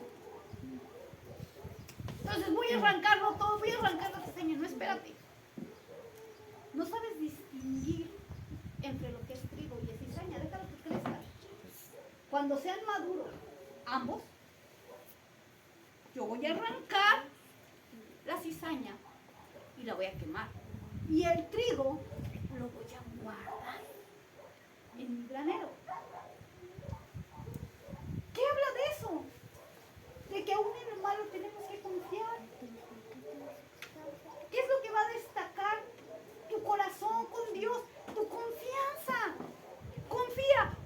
Entonces voy a arrancarlo todo, voy a arrancar la cizaña. No, espérate. No sabes distinguir entre lo que es trigo y es cizaña. Déjalo que crezca. Cuando sean maduros ambos, yo voy a arrancar la cizaña y la voy a quemar. Y el trigo lo voy a guardar en mi granero. ¿Qué habla de eso? De que aún en el malo tenemos que confiar. ¿Qué es lo que va a destacar tu corazón con Dios? Tu confianza. Confía.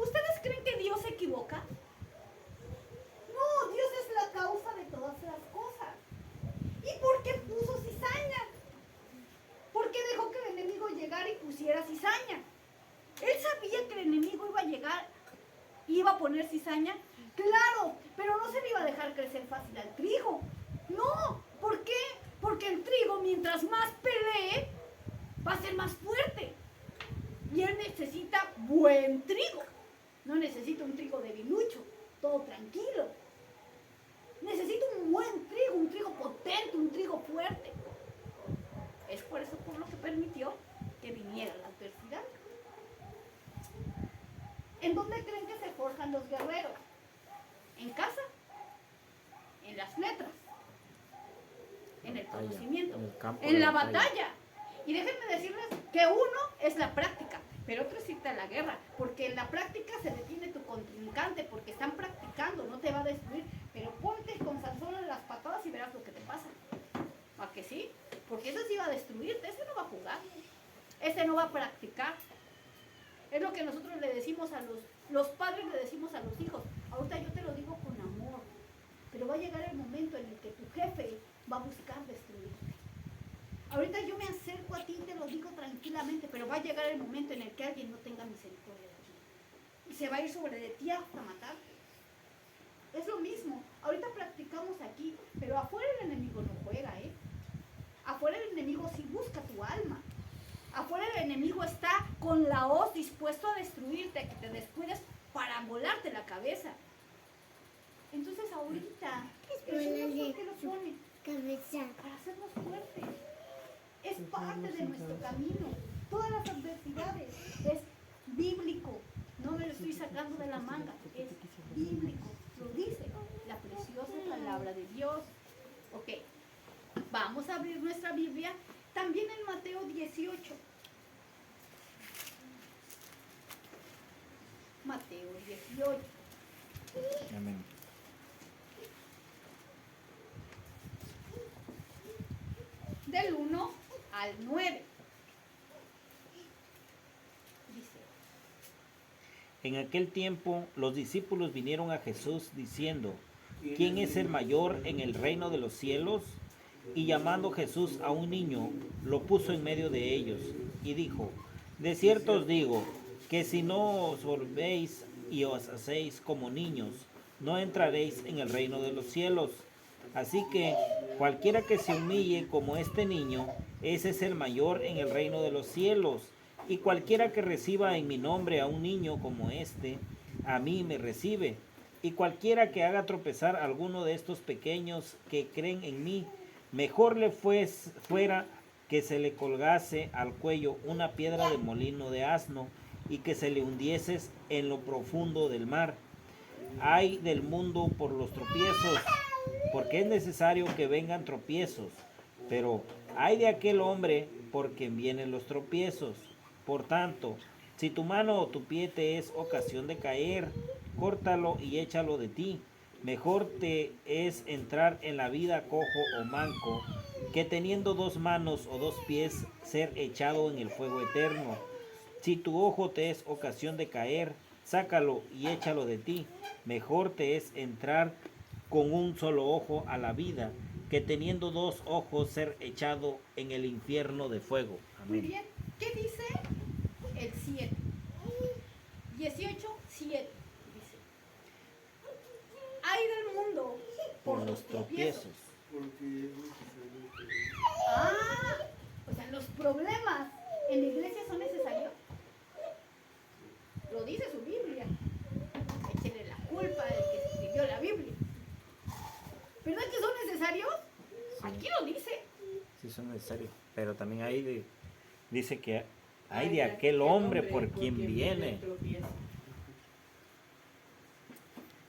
el enemigo iba a llegar, iba a poner cizaña. Claro, pero no se le iba a dejar crecer fácil al trigo. No, ¿por qué? Porque el trigo, mientras más pelee, va a ser más fuerte. Y él necesita buen trigo. No necesita un trigo debilucho, todo tranquilo. Necesita un buen trigo, un trigo potente, un trigo fuerte. Es por eso por lo que permitió que viniera la adversidad. ¿En dónde creen que se forjan los guerreros? ¿En casa? ¿En las letras? ¿En el conocimiento? en el campo ¿En de la batalla. batalla? Y déjenme decirles que uno es la práctica, pero otro es irte a la guerra, porque en la práctica se detiene tu contrincante, porque están practicando, no te va a destruir, pero ponte con Sansón en las patadas y verás lo que te pasa. ¿A que sí? Porque ese sí va a destruirte, ese no va a jugar, ese no va a practicar. Es lo que nosotros le decimos a los padres le decimos a los hijos. Ahorita yo te lo digo con amor, pero va a llegar el momento en el que tu jefe va a buscar destruirte. Ahorita yo me acerco a ti y te lo digo tranquilamente, pero va a llegar el momento en el que alguien no tenga misericordia de ti. Y se va a ir sobre de ti hasta matarte. Es lo mismo. Ahorita practicamos aquí, pero afuera el enemigo no juega, ¿eh? Afuera el enemigo sí busca tu alma. Afuera el enemigo está con la hoz dispuesto a destruirte, que te descuides para volarte la cabeza. Entonces ahorita, el Señor, ¿por qué lo pone? Cabeza. Para hacernos fuertes. Es parte de nuestro camino. Todas las adversidades es bíblico. No me lo estoy sacando de la manga. Es bíblico. Lo dice la preciosa palabra de Dios. Ok. Vamos a abrir nuestra Biblia también en Mateo 18. Mateo 18. Amén. Del 1 al 9. Dice: En aquel tiempo los discípulos vinieron a Jesús diciendo, ¿quién es el mayor en el reino de los cielos? Y llamando Jesús a un niño, lo puso en medio de ellos y dijo, de cierto os digo, que si no os volvéis y os hacéis como niños, no entraréis en el reino de los cielos. Así que cualquiera que se humille como este niño, ese es el mayor en el reino de los cielos. Y cualquiera que reciba en mi nombre a un niño como este, a mí me recibe. Y cualquiera que haga tropezar a alguno de estos pequeños que creen en mí, mejor le fuera que se le colgase al cuello una piedra de molino de asno y que se le hundiese en lo profundo del mar. Ay del mundo por los tropiezos, porque es necesario que vengan tropiezos, pero ay de aquel hombre por quien vienen los tropiezos. Por tanto, si tu mano o tu pie te es ocasión de caer, córtalo y échalo de ti. Mejor te es entrar en la vida cojo o manco, que teniendo dos manos o dos pies ser echado en el fuego eterno. Si tu ojo te es ocasión de caer, sácalo y échalo de ti. Mejor te es entrar con un solo ojo a la vida, que teniendo dos ojos ser echado en el infierno de fuego. Muy Amén. bien. ¿Qué dice el 7? 18, 7. Dice: ay del mundo por los tropiezos. Ah, o sea, los problemas en la iglesia son necesarios. Lo dice su Biblia. Échenle la culpa del que escribió la Biblia. ¿Verdad que son necesarios? Aquí lo dice. Sí, son necesarios. Pero también dice que hay de aquel hombre por quien viene.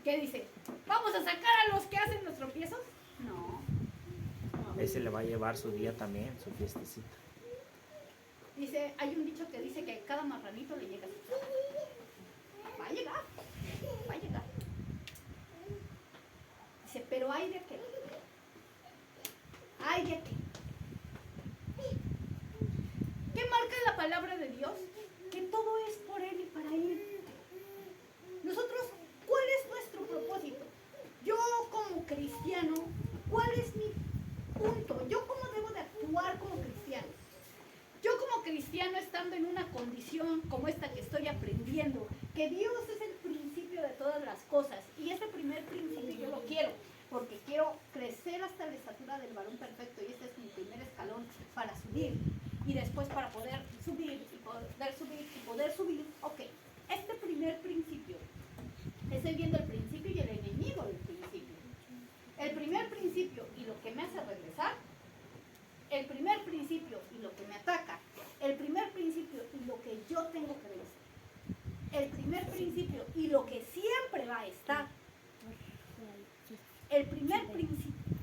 ¿Qué dice? ¿Vamos a sacar a los que hacen los tropiezos? No. Ese le va a llevar su día también, su fiestecita. Dice, hay un dicho que dice que cada marranito le llega a su casa. Va a llegar. Va a llegar. Dice, pero hay de aquel. Hay de aquel. ¿Qué marca la palabra de Dios? Que todo es por Él y para Él. Nosotros, ¿cuál es nuestro propósito? Yo como cristiano, ¿cuál es mi punto? ¿Yo cómo debo de actuar como cristiano? Yo como cristiano estando en una condición como esta que estoy aprendiendo, descubriendo que Dios es el principio de todas las cosas. Y ese primer principio yo lo quiero, porque quiero crecer hasta la estatura del varón perfecto. Y este es mi primer escalón para subir. Y después para poder subir y poder subir y poder subir. Ok, este primer principio. Estoy viendo el principio y el enemigo del principio. El primer principio y lo que me hace regresar. El primer principio y lo que me ataca. El primer principio y lo que yo tengo que vencer. El primer principio y lo que siempre va a estar. El primer principio.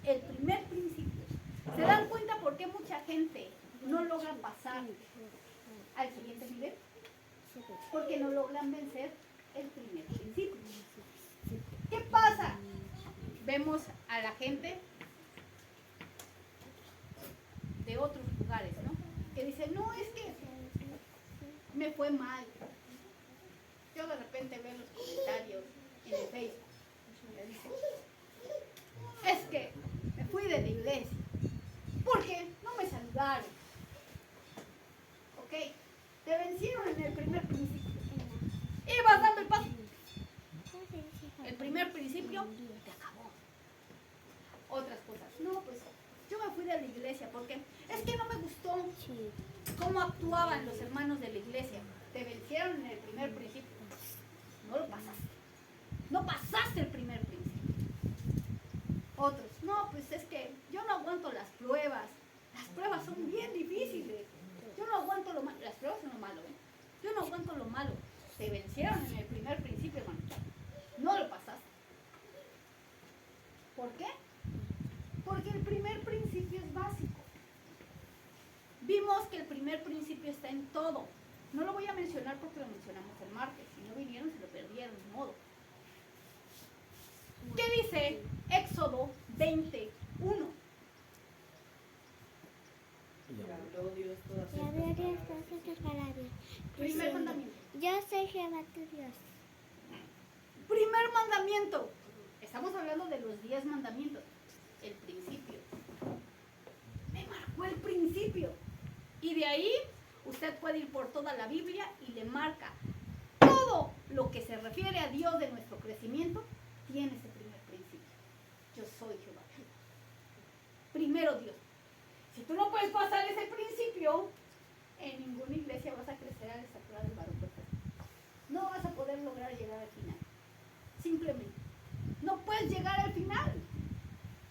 El primer principio. ¿Se dan cuenta por qué mucha gente no logra pasar al siguiente nivel? Porque no logran vencer el primer principio. ¿Qué pasa? Vemos a la gente de otros lugares, ¿no? Que dicen, no, es que me fue mal. Yo de repente veo los comentarios en el Facebook. Me dicen, es que me fui de la iglesia porque no me saludaron. Ok, te vencieron en el primer principio. Y vas dando el paso. El primer principio te acabó. Otras cosas. No, pues yo me fui de la iglesia porque es que no me gustó cómo actuaban los hermanos de la iglesia. Te vencieron en el primer principio. No lo pasaste. No pasaste el primer principio. Otros. No, pues es que yo no aguanto las pruebas. Las pruebas son bien difíciles. Yo no aguanto lo malo. Las pruebas son lo malo, ¿eh? Yo no aguanto lo malo. Te vencieron en el primer principio, hermano. No lo pasaste. ¿Por qué? Porque el primer principio es básico. Vimos que el primer principio está en todo. No lo voy a mencionar porque lo mencionamos el martes. Si no vinieron, se lo perdieron, de modo. ¿Qué dice Éxodo 21? Y habló Dios todas estas palabras, Primer diciendo, mandamiento. yo soy Jehová tu Dios. Primer mandamiento. Estamos hablando de los 10 mandamientos. El principio. Me marcó el principio. Y de ahí usted puede ir por toda la Biblia y le marca todo lo que se refiere a Dios de nuestro crecimiento. Tiene ese primer principio. Yo soy Jehová. Primero Dios. Si tú no puedes pasar ese principio, en ninguna iglesia vas a crecer a la estatura del varón perfecto. No vas a poder lograr llegar al final. Simplemente. No puedes llegar al final.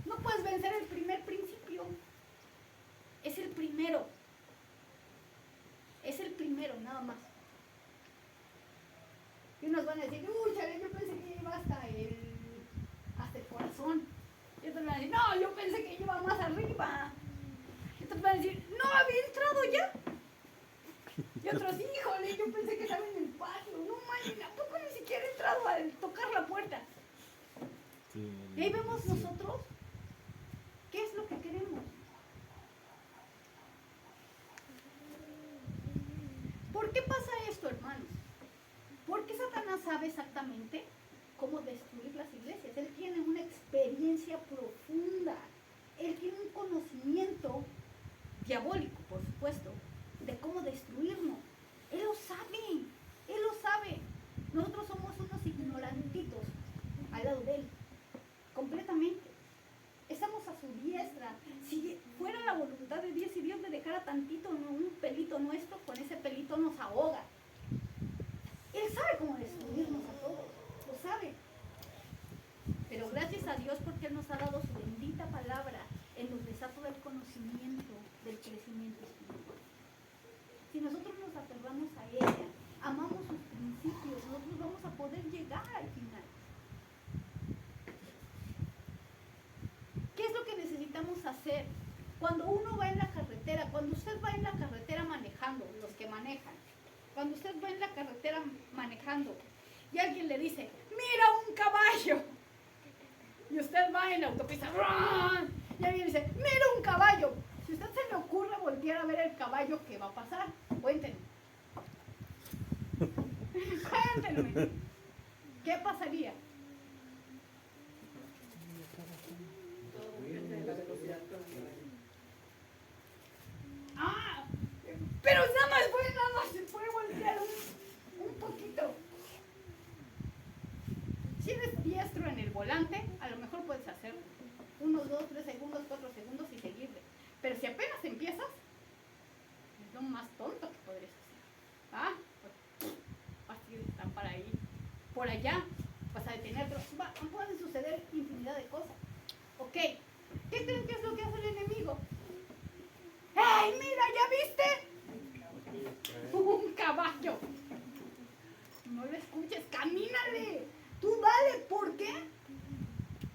No puedes vencer el primer principio. Es el primero. Es el primero, nada más. Y unos van a decir, uy, chale, yo pensé que iba hasta el corazón. Y otros van a decir, no, yo pensé que iba más arriba. Y otros van a decir, no, había entrado ya. Y otros, híjole, yo pensé que estaba en el patio. No manches, ¿a poco ni siquiera he entrado al tocar la puerta? Y ahí vemos nosotros qué es lo que queremos. ¿Por qué pasa esto, hermanos? Porque Satanás sabe exactamente cómo destruir las iglesias. Él tiene una experiencia profunda. Él tiene un conocimiento diabólico, por supuesto, de cómo destruirnos. Él lo sabe. Él lo sabe. Nosotros somos unos ignorantitos al lado de él. Completamente. Estamos a su diestra. Si fuera la voluntad de Dios, si Dios le dejara tantito, un pelito nuestro, con ese pelito nos ahoga. Él sabe cómo destruirnos a todos, lo sabe. Pero gracias a Dios porque Él nos ha dado su bendita palabra en los desafíos del conocimiento, del crecimiento espiritual. Si nosotros nos aferramos a ella, amamos sus principios, nosotros vamos a poder llegar al final. ¿Qué es lo que necesitamos hacer? Cuando uno va en la carretera, cuando usted va en la carretera manejando, los que manejan, cuando usted va en la carretera manejando y alguien le dice, mira un caballo, y usted va en la autopista, ¡ran! Y alguien dice, mira un caballo. Si a usted se le ocurre voltear a ver el caballo, ¿qué va a pasar? Cuéntenme. Cuéntenme. ¿Qué pasaría? Pero nada más se puede voltear un por allá, vas a detenerlo. Pueden suceder infinidad de cosas. Ok, ¿qué creen que es lo que hace el enemigo? ¡Ey, mira, ya viste! Un caballo. No lo escuches, camínale. Tú dale, ¿por qué?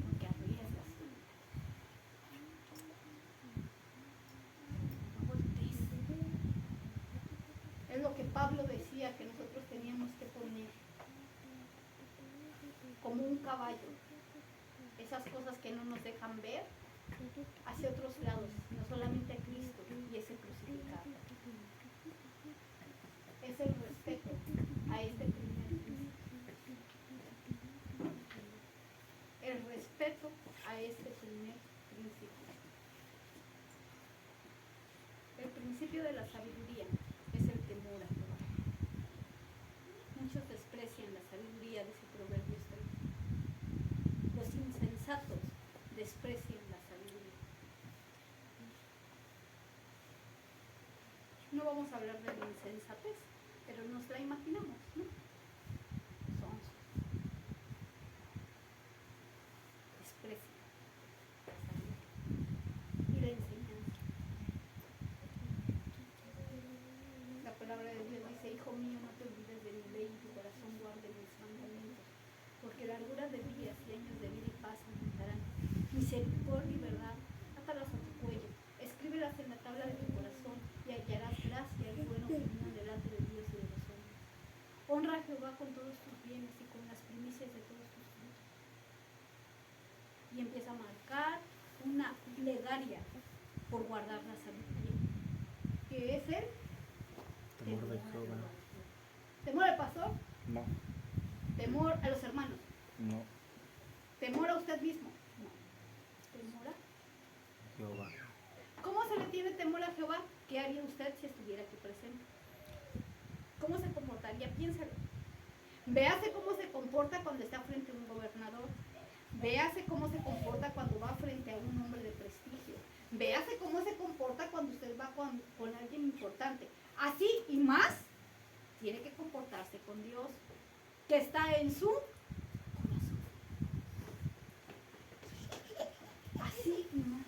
Porque arriesgas. No voltees. Es lo que Pablo decía que nosotros teníamos que poner como un caballo. Esas cosas que no nos dejan ver hacia otros lados, no solamente a Cristo y ese crucificado. Es el respeto a este primer principio. El respeto a este primer principio. El principio de la sabiduría es el temor a Jehová. Muchos desprecian la sabiduría, dice Proverbios 3. Los insensatos desprecian la sabiduría. No vamos a hablar de la insensatez, pero nos la imaginamos, ¿no? Sonsos. Desprecian la sabiduría y la enseñanza. La palabra de Dios dice: hijo mío, no te olvides de mi ley, y tu corazón guarde mis mandamientos, porque larguras de días y años de vida y paz aumentarán. Misericordia y verdad, átalas a tu cuello, escríbelas en la tabla de tu corazón, y hallarás gracia y buena opinión delante de Dios y de los hombres. Honra a Jehová con todos tus bienes y con las primicias de todos tus frutos. Y empieza a marcar una plegaria por guardar la sabiduría, que es el Temor de Jehová. temor al pastor, No, temor a los hermanos, no, temor a usted mismo, no, temor a Jehová. ¿Cómo se le tiene temor a Jehová? ¿Qué haría usted si estuviera aquí presente? ¿Cómo se comportaría? Piénsalo. Véase cómo se comporta cuando está frente a un gobernador. Véase cómo se comporta cuando va frente a un hombre de prestigio. Véase cómo se comporta cuando usted va con alguien importante. Así y más, tiene que comportarse con Dios, que está en su corazón. Así y más.